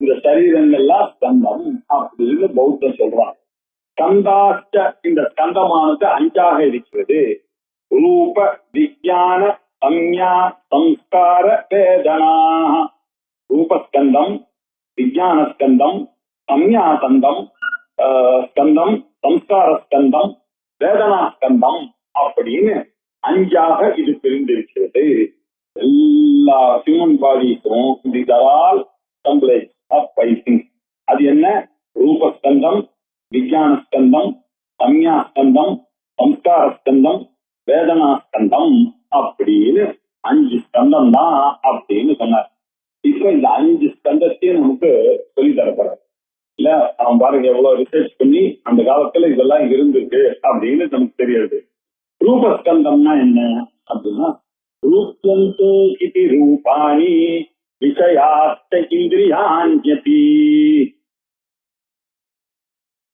இந்த சரீரங்கள்லாம் ஸ்கந்தம் அப்படின்னு பௌத்தம் சொல்றான். ஸ்கந்தாச்ச, இந்த ஸ்கந்தமானது 5ஆக இருக்கிறது. ரூப விஞ்ஞான சம்ஞா சம்ஸ்கார வேதனா. ரூபஸ்கந்தம், விஞ்ஞான ஸ்கந்தம், சம்ஞா ஸ்கந்தம், ஸ்கந்தம், சம்ஸ்கார ஸ்கந்தம், வேதனா ஸ்கந்தம் அப்படின்னு 5ஆக இது பிரிந்திருக்கிறது. எல்லா human பாடிக்கும் these are all assemblage of 5 things. அது என்ன? ரூபஸ்கந்தம், விஞ்ஞான ஸ்கந்தம், சம்ஞா ஸ்கந்தம், சம்ஸ்கார ஸ்கந்தம், வேதனா ஸ்கந்தம் அப்படின்னு 5 ஸ்கந்தம் தான் அப்படின்னு சொன்னார். இப்போ இந்த 5 ஸ்கந்தத்தையும் நமக்கு சொல்லி தரப்படுறாரு இல்ல. அவன் பாருங்க எவ்வளவு ரிசர்ச் பண்ணி அந்த காலத்துல இதெல்லாம் இருந்திருக்கு அப்படின்னு நமக்கு தெரியாது. ரூபஸ்கந்தம்னா என்ன அப்படின்னா, ரூப்யந்தே இதி ரூபாணி விஷயாஸ்த இந்திரியான்யதி.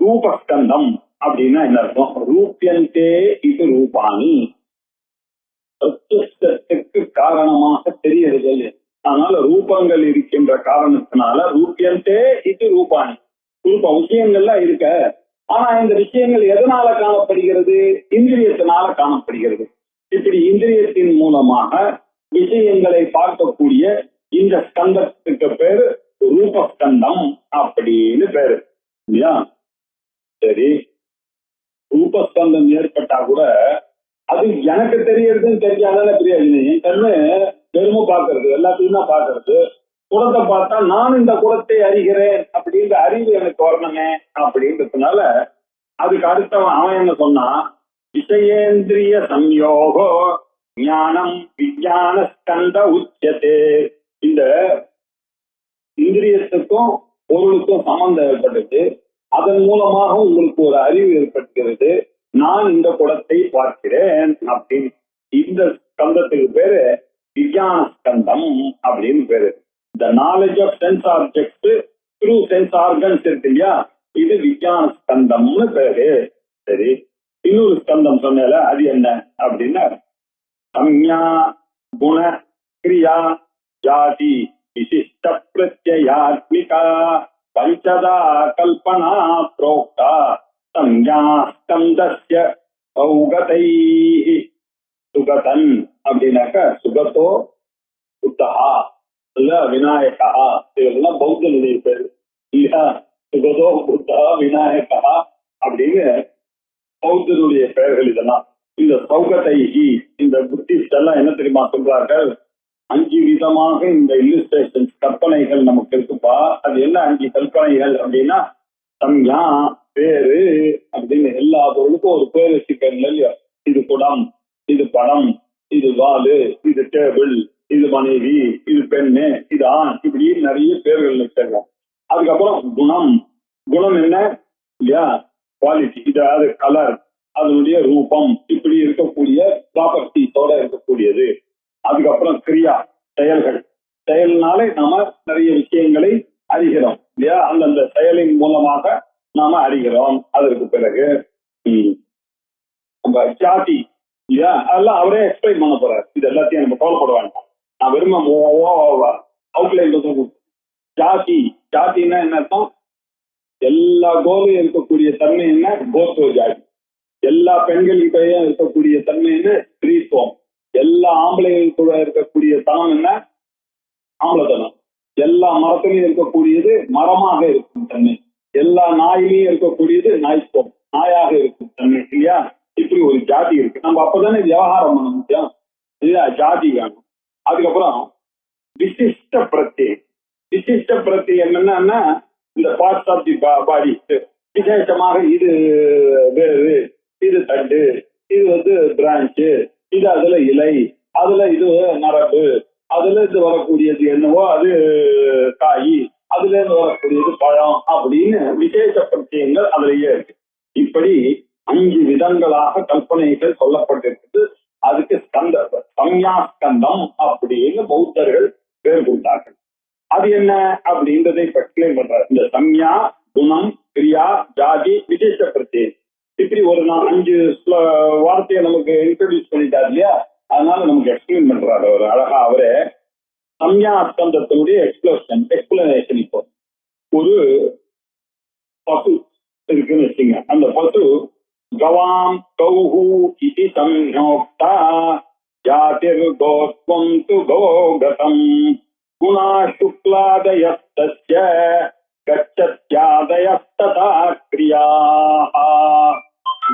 ரூபஸ்கந்தம் அப்படின்னா என்ன அர்த்தம்? ரூப்யந்தே இது ரூபாணி, பிரத்யக்ஷத்துக்கு காரணமாக தெரிகிறது. அதனால ரூபங்கள் இருக்கின்ற காரணத்தினால ரூபியந்தே இது ரூபாணி, ரூப விஷயங்கள்லாம் இருக்க. ஆனா இந்த விஷயங்கள் எதனால காணப்படுகிறது? இந்திரியத்தினால காணப்படுகிறது. இப்படி இந்திரியத்தின் மூலமாக விஷயங்களை பார்க்கக்கூடிய இந்த ஸ்கந்தத்துக்கு பேரு ரூபஸ்கந்தம் அப்படின்னு பேரு இல்லையா? சரி, ரூபஸ்கந்தம் ஏற்பட்டா கூட அது எனக்கு தெரியறதுன்னு தெரியாதான தெரியாது. என் கண்ணு பெருமை பார்க்கறது, எல்லாத்தையும் தான் பார்க்கறது. குடத்தை பார்த்தா நான் இந்த குடத்தை அறிகிறேன் அப்படின்ற அறிவு எனக்கு வரணுமே அப்படின்றதுனால அதுக்கு அடுத்தவன் அவன் என்ன சொன்னா, விஷயேந்திரிய சம்யோகோ ஞானம் விஞ்ஞான ஸ்கந்த உச்சதே. இந்த இந்திரியத்துக்கும் பொருளுக்கும் சம்பந்தம் ஏற்பட்டது, அதன் மூலமாக உங்களுக்கு ஒரு அறிவு ஏற்படுகிறது, நான் இந்த குடத்தை பார்க்கிறேன் அப்படின்னு. இந்த ஸ்கந்தத்துக்கு பேரு விஞ்ஞான ஸ்கந்தம் அப்படின்னு பேரு. The knowledge of sense objects through sense organs இருக்கு இல்லையா, இது விஞ்ஞான ஸ்கந்தம்னு பேரு. சரி, இன்னொரு ஸ்கந்தம் சொன்னால அது என்ன அப்படின்னா சம்யா குண கிரியா ஜாதி விசிஷ்ட பிரத்யாத்மிகா பஞ்சதா கல்பனா புரோக்தா சம்யா ஸ்கந்தஸ்ய சௌகதை. சுகதன் அப்படின்னாக்க சுகத்தோ புத்தகா இல்ல விநாயகா, இதெல்லாம் பௌத்தனுடைய பேரு இல்லையா? சுகதோ புத்தா விநாயகா அப்படின்னு பௌத்தனுடைய பெயர்கள் இதெல்லாம். இந்த சௌகதைகி, இந்த புத்திஸ்ட் எல்லாம் என்ன தெரியுமா சொல்றார்கள்? 5 விதமாக இந்த இல்லுஸ்ட்ரேஷன் கற்பனைகள் நமக்கு இருக்குப்பா. அது என்ன 5 கற்பனைகள் அப்படின்னா, சம்யா பேரு அப்படின்னு. எல்லா பொருளுக்கும் ஒரு பேர் வச்சுக்கல இல்லையா? இது குடம், இது படம், இது வாலு, இது டேபிள், இது மனைவி, இது பெண்ணு, இது ஆண், இப்படி நிறைய பேர்கள் வச்சிருக்கோம். அதுக்கப்புறம் குணம், குணம் என்ன இல்லையா? குவாலிட்டி, இது அது கலர், அதனுடைய ரூபம், இப்படி இருக்கக்கூடிய ப்ராப்பர்ட்டிஸோட இருக்கக்கூடியது. அதுக்கப்புறம் கிரியா, செயல்கள், செயல்னாலே நாம நிறைய விஷயங்களை அறிகிறோம் இல்லையா? அந்தந்த செயலின் மூலமாக நாம அறிகிறோம். அதற்கு பிறகு நம்ம ஜாதி இல்லையா, அதெல்லாம் அவரே எக்ஸ்பிளைன் பண்ண போறாரு. இது எல்லாத்தையும் நம்ம கவலைப்பட வேண்டாம், நான் வெறும அவுட்லைன். ஜாதி, ஜாதின்னா என்ன அர்த்தம்? எல்லா கோலும் இருக்கக்கூடிய தன்மை என்ன? கோத்துவ ஜாதி. எல்லா பெண்களிடையே இருக்கக்கூடிய தன்மை என்ன? ஸ்திரீத்துவம். எல்லா ஆம்பளைகள் கூட இருக்கக்கூடிய தனம் என்ன? ஆம்பளத்தனம். எல்லா மரத்திலையும் இருக்கக்கூடியது மரமாக இருக்கும் தன்மை. எல்லா நாயிலையும் இருக்கக்கூடியது நாய்த்துவம், நாயாக இருக்கும் தன்மை இல்லையா? இப்படி ஒரு ஜாதி இருக்கு. நம்ம அப்பதானே விவகாரம் பண்ண முடியும் இல்லையா? ஜாதி வேணும். அதுக்கப்புறம் விசிஷ்ட பிரத்யம். விசிஷ்ட பிரத்யம் என்னன்னா இந்த பார்ட்ஸ் ஆஃப் தி பாடி விசேஷமாக, இது வேறு, இது தண்டு, இது பிரான்ச்சு, இது அதுல இலை, அதுல இது நரம்பு, அதுல இருந்து வரக்கூடியது என்னவோ அது காய், அதுல இருந்து வரக்கூடியது பழம் அப்படின்னு விசேஷ பிரத்யங்கள் அதுலயே இருக்கு. இப்படி 5 விதங்களாக கல்பனைகள் சொல்லப்பட்டிருக்குது. அதுக்கு ஸ்கந்த சம்யா ஸ்கந்தம் அப்படின்னு பௌத்தர்கள் பேர் கொடுத்தார்கள். அது என்ன அப்படின்றதை எக்ஸ்பிளைன் பண்றாரு. இந்த சம்யா, குணம், கிரியா, ஜாதி, விசேஷ பிரத்யம், இப்படி ஒரு 5 வார்த்தையை நமக்கு இன்ட்ரோடியூஸ் பண்ணிட்டாரு இல்லையா? அதனால நமக்கு எக்ஸ்பிளைன் பண்றாரு ஒரு அழகா அவரே. சம்யா ஸ்கந்தத்தினுடைய எக்ஸ்பிளனேஷன். இப்போ ஒரு பசு இருக்குன்னு வச்சுங்க. அந்த பசு கவாம் கௌஹு இதி சம்யோக்தா ஜாதிர் கோத்வம் து கோகதம் குணா சுக்லாதயஸ்தஸ்ய கச்சத்யாதயஸ்ததா க்ரியாஹ.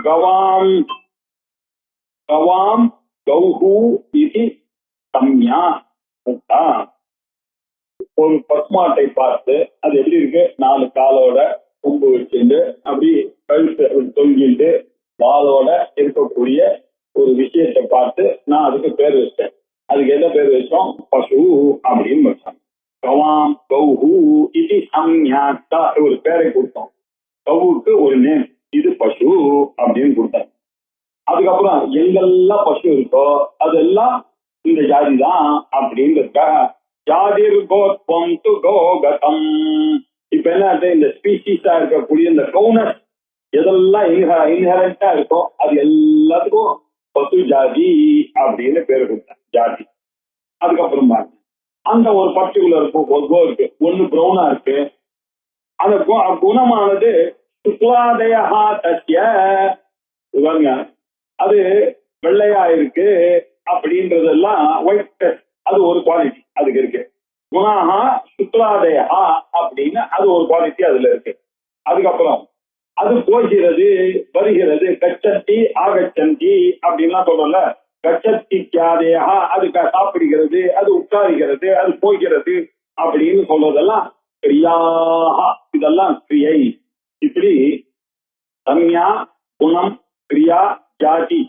கவாம் கவாம் கௌஹு இதி சம்யா முக்தா. ஒரு பசுமாட்டை பார்த்து அது எப்படி இருக்கு? 4 காலோட கொம்பு வச்சுட்டு அப்படி கழுத்து தொங்கிட்டு வாளோட இருக்கக்கூடிய ஒரு விஷயத்தை பார்த்து நான் அதுக்கு பேர் வச்சேன். அதுக்கு என்ன பேர் வச்சோம்? பசு அப்படின்னு வச்சோம். கவாம் கௌஹு இது சம்யாக்தா ஒரு பேரை கொடுத்தோம். கவுக்கு ஒரு நேம், இது பசு அப்படின்னு கொடுத்தேன். அதுக்கப்புறம் எங்கெல்லாம் பசு இருக்கோ அதெல்லாம் இந்த ஜாதி தான் அப்படின்றதுக்காக ஜாதிர் கோத்வம் து கோகதம். இப்ப என்ன, இந்த ஸ்பீசிஸா இருக்கக்கூடிய இந்த கவுனஸ் எதெல்லாம் இன்ஹெரண்டா இருக்கோ அது எல்லாத்துக்கும் பசு ஜாதி அப்படின்னு பேர் கொடுத்தேன், ஜாதி. அதுக்கப்புறம் பாருங்க, அந்த ஒரு பர்டிகுலர் கோ இருக்கு, ஒண்ணு பிரவுனா இருக்கு. அந்த குணமானது சுக்லாதயா தஸ்ய, பாருங்க அது வெள்ளையா இருக்கு அப்படின்றதெல்லாம் ஒயிட், அது ஒரு குவாலிட்டி அதுக்கு இருக்கு. குணாஹா சுக்லாதயா அப்படின்னு அது ஒரு குவாலிட்டி அதுல இருக்கு. அதுக்கப்புறம் அது போகிறது வருகிறது, கச்சத்தி ஆகச்சந்தி அப்படின்லாம் சொல்றோம்ல. கச்சத்தி கியாதேயா அது சாப்பிடுகிறது, அது உட்காருகிறது, அது போகிறது அப்படின்னு சொல்றதெல்லாம் கிரியாஹா, இதெல்லாம் கிரியை. இப்படி சம்யா, குணம், கிரியா, ஜாதி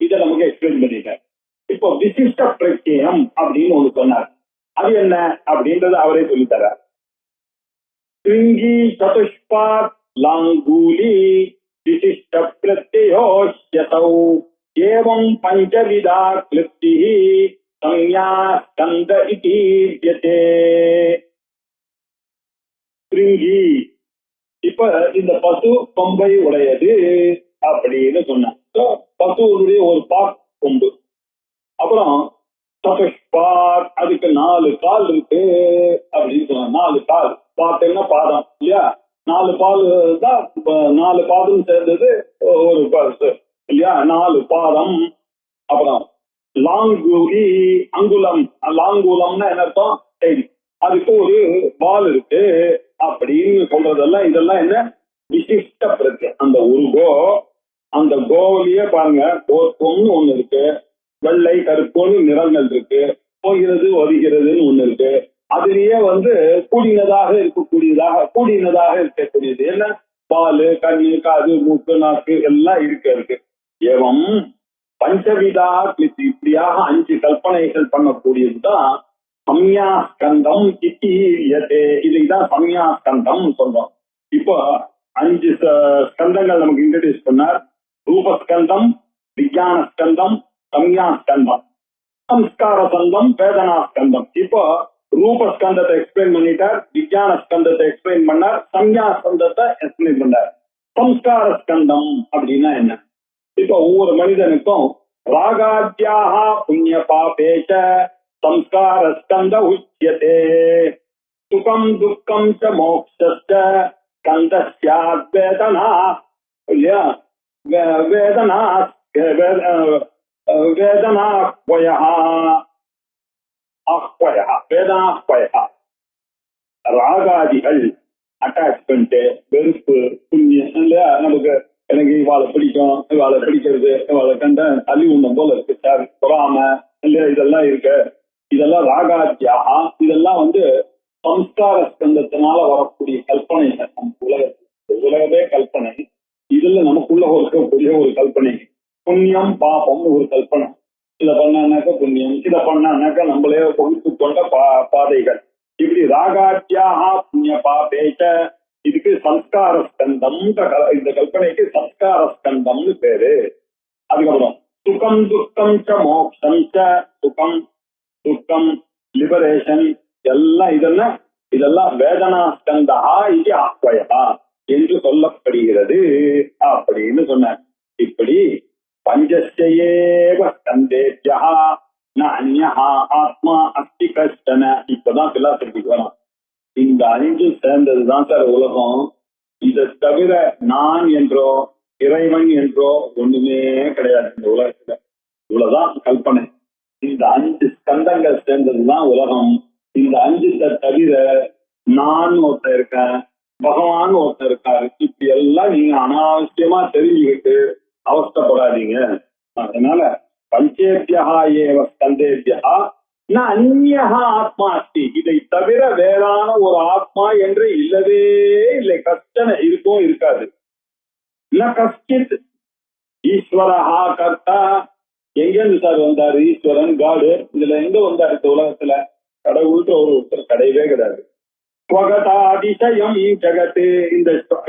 இதை நமக்கு எக்ஸ்பிளைன் பண்ணிட்டார். இப்போ விசிஷ்ட பிரத்யம் அப்படின்னு ஒண்ணு சொன்னார். அது என்ன அப்படின்றத அவரே சொல்லித்தரார். சிருங்கி சதுஷ்பாத் லாங்கூலி விசிஷ்ட பிரத்யோஷ்யதௌ ஏவம் பஞ்சவிதா கிருப்திஹ சம்யா ஸ்கந்த இதி வித்யதே. சிருங்கி, இப்ப இந்த பசு கொம்பை உடையது அப்படின்னு சொன்ன பசுடைய ஒரு பாக் கொம்பு. அப்புறம் சதுஷ்பாத், அதுக்கு 4 கால் இருக்கு அப்படின்னு சொன்ன. 4 கால், பார்த்தேன்னா பாதம் இல்லையா, 4 பால் தான், 4 பாதம் சேர்ந்தது ஒரு பசு இல்லையா, 4 பாதம். அப்புறம் லாங்கூலி, அங்குலம், லாங்குலம்னா என்ன அர்த்தம், அதுக்கு ஒரு பால் இருக்கு அப்படின்னு சொல்றதெல்லாம் இதெல்லாம் என்ன விசிஷ்ட பிரத்யம். அந்த ஒரு கோ, அந்த கோவிலேயே பாருங்க கோர்க்கம்னு ஒண்ணு இருக்கு, வெள்ளை கருப்போன்னு நிறங்கள் இருக்கு, போகிறது வருகிறதுன்னு ஒண்ணு இருக்கு. அதுலயே கூடினதாக இருக்கக்கூடியது என்ன, பால், கண்ணு, காது, மூக்கு, நாக்கு எல்லாம் இருக்கு. ஏவம் பஞ்சவிதா கிருதி, இப்படியாக 5 கல்பனைகள் பண்ணக்கூடியதுதான் சம்யா ஸ்கந்தம் இத்தியதே. இதுதான் சம்யா ஸ்கந்தம் சொல்றோம். இப்போ 5 ஸ்கந்தங்கள் நமக்கு இன்ட்ரடியூஸ் பண்ணார். ரூபஸ்கந்தம், விஞ்ஞான ஸ்கந்தம், சம்யா ஸ்கந்தம், சம்ஸ்கார ஸ்கந்தம், வேதனா ஸ்கந்தம். இப்போ ரூபஸ்கந்தத்தை எக்ஸ்பிளைன் பண்ணிட்டார், விஞ்ஞான ஸ்கந்தத்தை எக்ஸ்பிளைன் பண்ணார், சம்யா ஸ்கந்தத்தை எக்ஸ்பிளைன் பண்ணார். சம்ஸ்கார ஸ்கந்தம் அப்படின்னா என்ன? இப்போ ஒவ்வொரு மனிதனுக்கும் ராகாத்யாக புண்ணிய பாபேச்ச சம்ஸ்கார ஸ்கந்த உச்யதே. சுகம் துக்கம் ச மோக்ஷஸ்ச ஸ்கந்தஸ்யாத் வேதனா, இல்லையா, வேதனா வேதனாஹ்வயஹ, வேதனாஹ்வயஹ. ராகாதிகள் அட்டாச்மெண்ட், வெறுப்பு, புண்ணியம் இல்லையா, நமக்கு எனக்கு இவாளை பிடிக்கும், இவாளை பிடிக்கிறது, இவாளை கண்ட தள்ளி உண்ணும் போல இருக்கு சார், பொறாம இல்லையா, இதெல்லாம் இருக்கு. இதெல்லாம் ராகாத்தியாக, இதெல்லாம் சம்ஸ்கார ஸ்கந்தத்தினால வரக்கூடிய கல்பனைகள். நம்ம உலகமே கல்பனை, இதுல நமக்குள்ள இருக்கக்கூடிய ஒரு கல்பனை. புண்ணியம் பாபம் ஒரு கல்பனை, இதை பண்ணாக்க புண்ணியம், இதை பண்ணாக்க நம்மளே பொறுத்து கொண்ட பாதைகள். இப்படி ராகாத்தியாக புண்ணிய பாபேச்ச, இதுக்கு சம்ஸ்கார ஸ்கந்தம், இந்த கல்பனைக்கு சம்ஸ்கார ஸ்கந்தம்னு பேரு. அதுக்கப்புறம் சுகம் துக்கம் ச மோக்ஷம் ச, சுகம் துக்கம் லிபரேஷன் எல்லாம் இதெல்லாம் வேதனா ஸ்கந்தா இது ஆக்வயா என்று சொல்லப்படுகிறது அப்படின்னு சொன்ன. இப்படி பஞ்சஸ்யேவ ஸ்கந்தேப்யா ந அன்யஹா ஆத்மா அஸ்தி கஷ்டன. இப்பதான் பிலாசபிக்கு வரும். இந்த 5 சேர்ந்ததுதான் சார் உலகம். இதை தவிர நான் என்றோ இறைவன் என்றோ ஒண்ணுமே கிடையாது இந்த உலகத்துல. இவ்வளவுதான் கல்பனை. இந்த 5 ஸ்கந்தங்கள் சேர்ந்ததுதான் உலகம். இந்த 5 தவிர நான் ஒருத்தர் இருக்கேன், பகவான் ஒருத்தர் இருக்காரு. இப்படி எல்லாம் நீங்க அனாவசியமா தெரிஞ்சுக்கிட்டு அவஸ்தப்படாதீங்க. அதனால பஞ்சேபியா ஏவ ஸ்கந்தேபியா ந அந்யஹா ஆத்மா அஸ்தி, இதை தவிர வேறான ஒரு ஆத்மா என்று இல்லவே இல்லை. கஷ்டன இருக்கும் இருக்காது. ந கஷ்டித் ஈஸ்வரஹா கர்த்தா, எங்கேருந்து சார் வந்தாரு ஈஸ்வரன், காடு? இதுல எங்க வந்தாரு இந்த உலகத்துல? கடவுள்கிட்ட ஒருத்தர் கிடையவே கிடையாது. அதிசயம் ஜகத்து,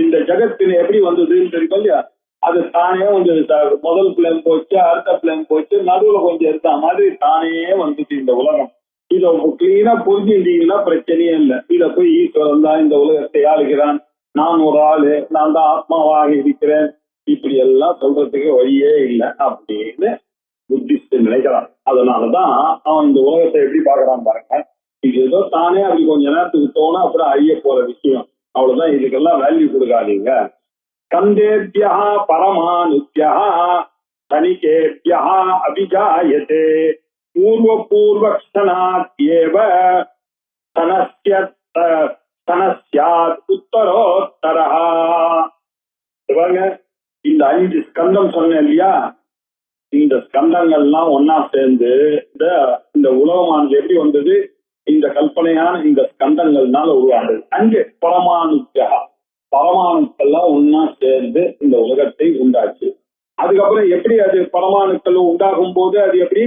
இந்த ஜகத்து எப்படி வந்ததுன்னு தெரியும் இல்லையா, அது தானே வந்தது சார். முதல் பிளேன் போச்சு, அடுத்த பிளேன் போச்சு, நடுவுல கொஞ்சம் இருந்த மாதிரி தானே வந்துச்சு இந்த உலகம். இதை கிளீனா புரிஞ்சுட்டீங்கன்னா பிரச்சனையே இல்லை. இத போய் ஈஸ்வரன் தான் இந்த உலகத்தை ஆளுகிறான், நான் ஒரு ஆளு, நான் தான் ஆத்மாவாக இருக்கிறேன், இப்படி எல்லாம் சொல்றதுக்கு வழியே இல்லை அப்படின்னு புத்திஸ்ட் நினைக்கிறான். அதனாலதான் அவன் இந்த உலகத்தை எப்படி பாக்குறான் பாருங்க. இது ஏதோ தானே அப்படி கொஞ்ச நேரத்துக்கு தோணா அப்புறம் அழிய போற விஷயம், அவ்வளவுதான். இதுக்கெல்லாம் வேல்யூ கொடுக்காதீங்க. கந்தேபியா பரமானுத்யா தனிகேபியா அபிஜாயதே பூர்வபூர்வக்ஷணாத்யேவ தனஸ்யாத் உத்தரோத்தரஹ. பாருங்க, இந்த 5 ஸ்கந்தம் சொன்னேன் இல்லையா, இந்த ஸ்கந்தங்கள்லாம் ஒன்னா சேர்ந்து இந்த உலகமானது எப்படி வந்தது, இந்த கல்பனையான இந்த ஸ்கந்தங்கள்னால உருவானது. அங்கே பரமானுத்யா, பரமாணுக்கள்லாம் ஒன்னா சேர்ந்து இந்த உலகத்தை உண்டாச்சு. அதுக்கப்புறம் எப்படி அது பரமாணுக்கள் உண்டாகும் போது அது எப்படி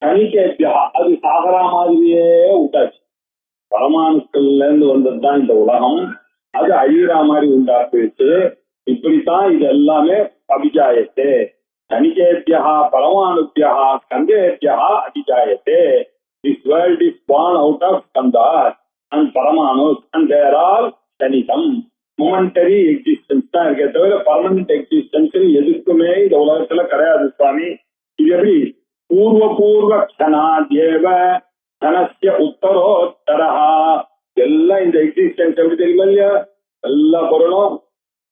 தனிக்கேபியா, அது சாகரா மாதிரியே உண்டாச்சு. பரமாணுக்கள்ல இருந்து வந்ததுதான் இந்த உலகம், அது அழிகிற மாதிரி உண்டாக்குச்சு. இப்படித்தான் இது எல்லாமே அபிஜாயத்தே. தனிகேபியா பரமாணுபியா ஸ்கந்தேபியா அபிஜாயத்தே. This world is born out of skandhas and paramanus and they are all kshanikam. Momentary existence தான் இருக்கே தவிர பர்மனன்ட் எக்ஸிஸ்டன்ஸ் எதுக்குமே இந்த உலகத்துல கிடையாது சுவாமி. இது எப்படி பூர்வ க்ஷணாத்யேவ தனஸ்ய உத்தரோத்தரஹா. எல்லாம் இந்த எக்ஸிஸ்டன்ஸ் எப்படி தெரியுமா இல்லையா, எல்லா பொருளும்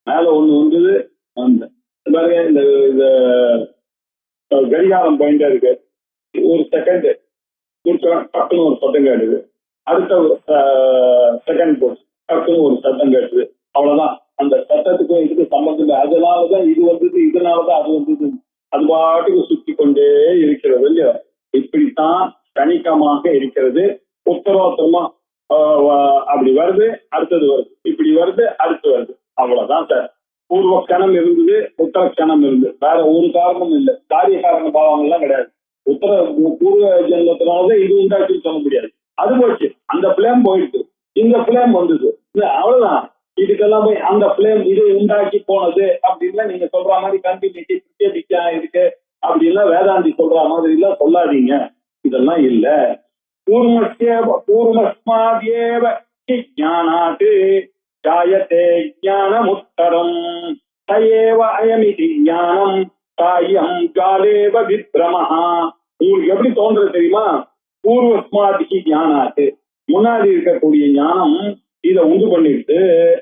மேல ஒண்ணு வந்தது பாருங்க. இந்த கடிகாரம் பாயிண்டா இருக்கு, ஒரு செகண்ட் டக்குன்னு ஒரு சத்தம் கேட்டுது, அடுத்த செகண்ட் போச்சு டக்குன்னு ஒரு சத்தம் கேட்டுது, அவ்வளவுதான். அந்த சத்தத்துக்கும் இதுக்கு சம்பந்தம் இல்லை. அதனாலதான் இது வந்தது, இதனாலதான் அது வந்தது, அது பாட்டுக்கு சுத்தி கொண்டே இருக்கிறது இல்லையா. இப்படித்தான் கணிக்கமாக இருக்கிறது. உத்தரோத்தரமா அப்படி வருது, அடுத்தது வருது, இப்படி வருது, அடுத்து வருது, அவ்வளவுதான் சார். பூர்வ கணம் இருந்தது, உத்தர கணம் இருந்தது, வேற ஒரு காரணமும் இல்லை. காரிய காரண பாவங்கள்லாம் கிடையாது. பூர்வ ஜென்மத்தினாலதான் இது உண்டாச்சுன்னு சொல்ல முடியாது. அது போச்சு, அந்த பிளேம் போயிடுச்சு, இந்த பிளேம் வந்தது, அவ்வளவுதான். இதுக்கெல்லாம் போய் அந்த பிளேம் இது உண்டாக்கி போனது அப்படின்னா நீங்க சொல்ற மாதிரி கண்டினியூட்டி பிரத்யேபிக்கா இருக்கு அப்படின்னா வேதாந்தி சொல்ற மாதிரி எல்லாம் சொல்லாதீங்க. இதெல்லாம் இல்ல. பூர்வஸ்மாத்யேவ ஞானாத் ஜாயதே ஞானமுத்தரம் தயேவ அயமிதி ஞானம் தாயம் ஜாலேவ விப்ரமஹா. உங்களுக்கு எப்படி தோன்றது தெரியுமா? பூர்வஸ்மாதிக்கு ஞானாத்து, முன்னாடி இருக்கக்கூடிய ஞானம் இதை உண்டு பண்ணிட்டு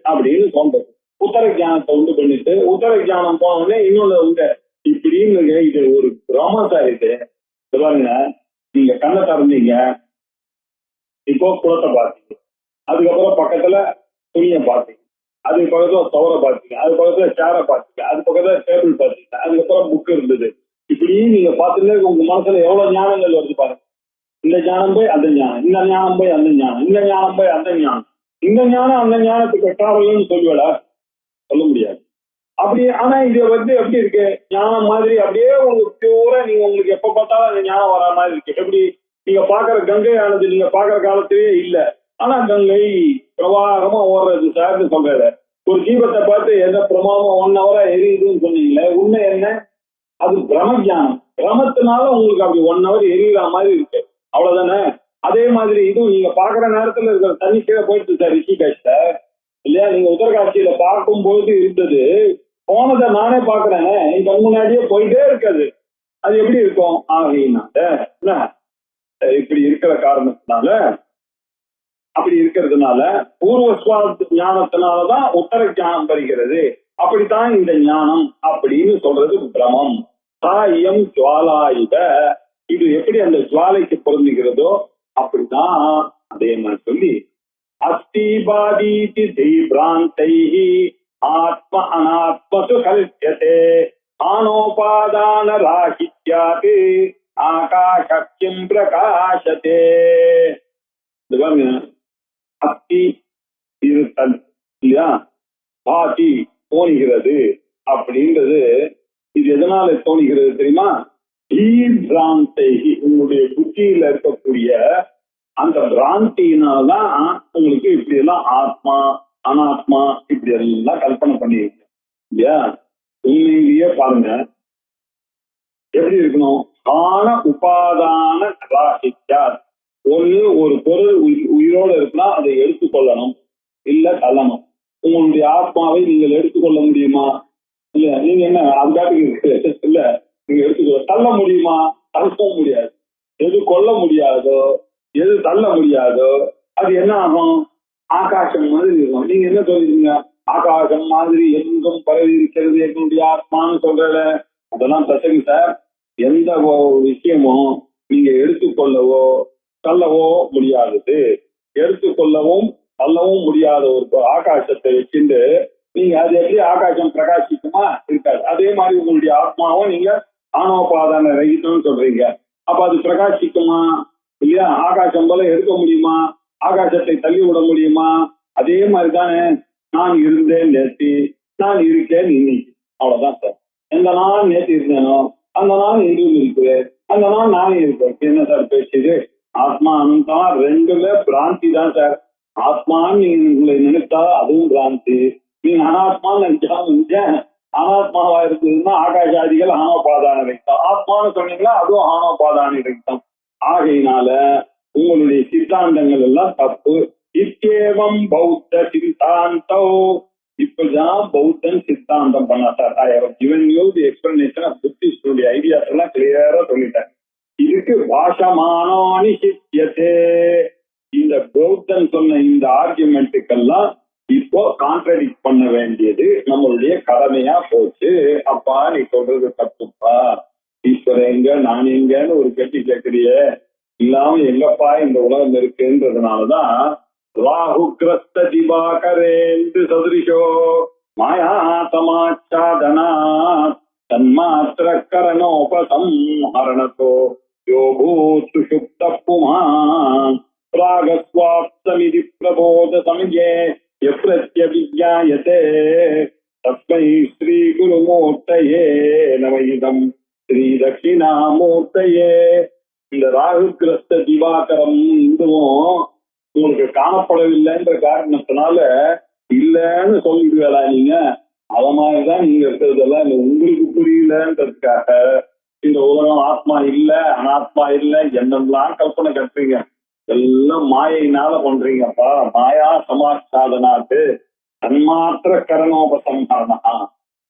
அப்படின்னு தோன்றது. உத்தர ஞானத்தை உண்டு பண்ணிட்டு உத்தர ஞானம் போனோடனே இன்னொன்னு உண்டு இப்படின்னு. இது ஒரு பிரமசா இருக்கு. பாருங்க, நீங்க கண்ணை திறந்தீங்க, இப்போ குளத்தை பார்த்தீங்க, அதுக்கப்புறம் பக்கத்துல துணியை பார்த்தீங்க, அதுக்கு பக்கத்துல சவரை பார்த்தீங்க, அது பக்கத்துல சேரை பார்த்தீங்க, அது பக்கத்துல டேபிள் பார்த்தீங்க, அதுக்கப்புறம் புக் இருந்தது. இப்படி நீங்க பார்த்துட்டு உங்க மனசுல எவ்வளவு ஞானங்கள் வருது பாருங்க. இந்த ஞானம் போய் அந்த ஞானம், இந்த ஞானம் போய் அந்த ஞானம், இந்த ஞானம் போய் அந்த ஞானம், இந்த ஞானம் அந்த ஞானத்துக்கு எட்டாவதுன்னு சொல்லுவேடா, சொல்ல முடியாது. அப்படி ஆனா இது எப்படி இருக்கு, ஞானம் மாதிரி அப்படியே உங்களுக்கு பியூரா நீங்க உங்களுக்கு எப்ப பார்த்தாலும் அந்த ஞானம் வர மாதிரி இருக்கு. எப்படி நீங்க பாக்குற கங்கை ஆனது நீங்க பாக்குற காலத்திலேயே இல்ல, ஆனா கங்கை பிரவாகமா ஓடுறது சார்னு சொல்ற. ஒரு தீபத்தை பார்த்து எந்த பிரமாதம் 1 hour எரியுதுன்னு சொன்னீங்களே, உண்மை என்ன? அது பிரம ஜானம். பிரமத்தினால உங்களுக்கு அப்படி 1 hour எரியுற மாதிரி இருக்கு, அவ்வளவுதானே. அதே மாதிரி இதுவும் நீங்க பாக்குற நேரத்துல இருக்கிற தண்ணி கீழே போயிட்டு சார் ரிஷிகேஷ்ல இல்லையா, நீங்க உத்தரகாட்சியில பார்க்கும் போது இருந்தது, போனதை நானே பாக்குறேன், என் கண் முன்னாடியே போயிட்டே இருக்காது. அது எப்படி இருக்கும்? ஆகினால இப்படி இருக்கிற காரணத்தினால, அப்படி இருக்கிறதுனால பூர்வஸ்வா ஞானத்தினாலதான் உத்தர ஞானம் வருகிறது. அப்படித்தான் இந்த ஞானம் அப்படின்னு சொல்றது பிரமம். சாயம் ஜுவாலாயுத, இது எப்படி அந்த ஜுவாலைக்கு பொருந்துகிறதோ அப்படிதான் அதே மாதிரி சொல்லி அஸ்திபாதீதி தீப்ராந்தைஹி ஆத்ம அனாத்மசு கல்யதே ஆனோபாதான ராஹித்யாத் ஆகாஷம் பிரகாசதே. அஸ்தி இருத்தல் இல்லையா, பாதி தோணுகிறது அப்படின்றது. இது எதனால தோணுகிறது தெரியுமா? உங்களுடைய புத்தியில இருக்கக்கூடிய அந்த பிராந்தியினால்தான் உங்களுக்கு இப்படி எல்லாம் ஆத்மா அனாத்மா இப்படி எல்லாம் கல்பனை பண்ணிருக்கு இல்லையா. உண்மையிலேயே பாருங்க எப்படி இருக்கணும். ஆன உபாதான ராசித்யா, ஒண்ணு ஒரு பொருள் உயிரோட இருக்குன்னா அதை எடுத்துக்கொள்ளணும், இல்ல தள்ளணும். உங்களுடைய ஆத்மாவை நீங்கள் எடுத்துக்கொள்ள முடியுமா? இல்ல, நீங்க என்ன அந்த இல்ல நீங்க எடுத்துக்கோ. தள்ள முடியுமா? தள்ளவும் முடியாது. எது கொல்ல முடியாதோ, எது தள்ள முடியாதோ அது என்ன ஆகும்? ஆகாசம் மாதிரி இருக்கும். நீங்க என்ன சொல்றீங்க? ஆகாசம் மாதிரி எங்கும் பரவி இருக்கிறது என்னுடைய ஆத்மான்னு சொல்றல, அதெல்லாம் தசங்க சார். எந்த விஷயமும் நீங்க எடுத்துக்கொள்ளவோ தள்ளவோ முடியாதது. எடுத்துக்கொள்ளவும் தள்ளவும் முடியாத ஒரு ஆகாசத்தை வச்சுட்டு நீங்க அது எப்படி ஆகாசம் பிரகாசிக்குமா? இருக்காது. அதே மாதிரி உங்களுடைய ஆத்மாவும் நீங்க ஆணவபாதான ரகிதம்னு சொல்றீங்க. அப்ப அது பிரகாசிக்குமா? இல்லையா? ஆகாசம் போல எடுக்க முடியுமா? ஆகாசத்தை தள்ளி விட முடியுமா? அதே மாதிரிதானே நான் இருந்தேன் நேற்று, நான் இருக்கேன் இன்னைக்கு. அவ்வளவுதான் சார். எந்த நாள் நேற்று இருந்தேனோ அந்த நாள் இன்றும் இருக்கிறேன், அந்த நாள் நானே இருப்பேன். என்ன சார் பேசுது? ஆத்மா அனந்தமா ரெண்டுமே பிராந்தி தான் சார். ஆத்மான்னு நீங்க உங்களை நினைத்தா அதுவும் பிராந்தி, நீங்க அனாத்மான்னு நினைச்சாலும் அனாத்மாவா இருக்குதுன்னா ஆகாஷாதிகள் ஆணவபாதான ரகிதம், ஆத்மான்னு சொன்னீங்களா அதுவும் ஆணவபாதான ரகிதம். ஆகையினால உங்களுடைய சித்தாந்தங்கள் எல்லாம் தப்பு. இத்தேவம் பௌத்த சித்தாந்தோ, இப்பதான் பௌத்தன் சித்தாந்தம் பண்ணா sir. I have given you the explanation of புத்திஸ்டுடைய ஐடியாஸ் எல்லாம் கிளியரா சொல்லிட்டேன். இதுக்கு பாஷமானோனி சித்தியத்தே, இந்த பௌத்தன் சொன்ன இந்த ஆர்குமெண்ட்டுக்கெல்லாம் இப்போ கான்ட்ரடிக்ட் பண்ண வேண்டியது நம்மளுடைய கடமையா போச்சு. அப்பா நீ சொல்றது தப்புப்பா, ஈஸ்வரன் எங்க நான் எங்கன்னு ஒரு கேள்வி கேட்கிறியே, இல்லாம எங்கப்பா இந்த உலகம் இருக்குன்றதுனாலதான் ராகு கிரஸ்த திவாகரேந்து சதுரிஷோ மாயா சமாச்சாதனா தன்மாத்திர கரணோபசம்ஹரணதோ யோகூத் சுஷுப்த புமான் ராகஸ்வாப்தமிதி பிரபோத சமயே யப்ரத்யபிஜ்ஞாயதே தஸ்மை ஸ்ரீ குருமூர்த்தயே நம இதம் ஸ்ரீ தட்சிணாமூர்த்தயே. இந்த ராகு கிரஸ்த திவாகரம் இதுவும் உங்களுக்கு காணப்படவில்லைன்ற காரணத்தினால இல்லைன்னு சொல்லிடுவேடா நீங்க. அத மாதிரிதான் நீங்க இருக்கிறதெல்லாம் இந்த உங்களுக்கு புரியலன்றதுக்காக இந்த உலகம் ஆத்மா இல்ல அனாத்மா இல்ல என்னெல்லாம் கல்பனை கட்டுறீங்க. எல்லாம் மாயினால பண்றீங்கப்பா. மாயா சமாச்சாதனாத்து தன்மாத்திர கரணோபசம்ஹரணா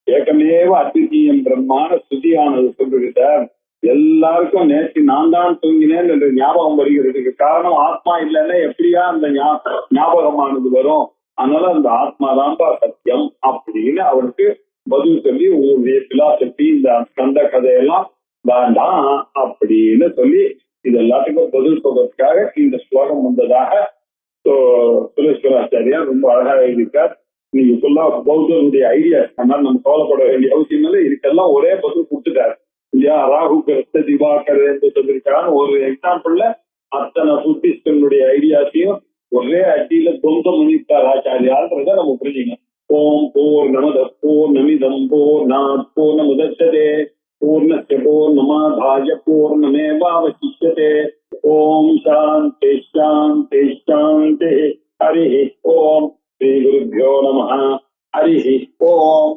ஏகமேவ அத்விதீயம் பிரம்மான ஸ்துதியானது சொல்றது சார். எல்லாருக்கும் நேற்று நான் தான் தூங்கினேன் என்று ஞாபகம் வருகிறதுக்கு காரணம் ஆத்மா இல்லைன்னா எப்படியா அந்த ஞாபகமானது வரும்? அதனால அந்த ஆத்மா தான்பா சத்தியம் அப்படின்னு அவருக்கு பதில் சொல்லி உங்களுடைய பிலாசபி இந்த ஸ்கந்த கதையெல்லாம் வேண்டாம் அப்படின்னு சொல்லி இது எல்லாத்துக்கும் பதில் சொல்றதுக்காக இந்த ஸ்லோகம் வந்ததாக சுரேஸ்வராச்சாரியார் ரொம்ப அழகா எழுதியிருக்கார். நீங்க ஃபுல்லா பௌத்தருடைய ஐடியா, அதனால நம்ம கவலைப்பட வேண்டிய அவசியம் இல்லை. இதுக்கெல்லாம் ஒரே பதில் கொடுத்துட்டாரு இல்லையா? ராகு கிரஸ்த திவாகர் என்று சொல்லியிருக்கான்னு ஒரு எக்ஸாம்பிள்ல அத்தனை புத்திஸ்டனுடைய ஐடியாஸையும் ஒரே அடியில தொந்தம் பண்ணிட்டார் ஆச்சாரியான்றத நம்ம புரிஞ்சுக்கணும். ஓம் பூர்ணமத பூர்ணமிதம் பூர்ணாத் பூர்ணமுதச்யதே பூர்ணஸ்ய பூர்ணமாதாய பூர்ணமேவாவசிஷ்யதே. ஓம் சாந்தி சாந்தி சாந்தி. ஹரி ஓம். ஸ்ரீ குருभ्यो நமः. ஹரி ஓம்.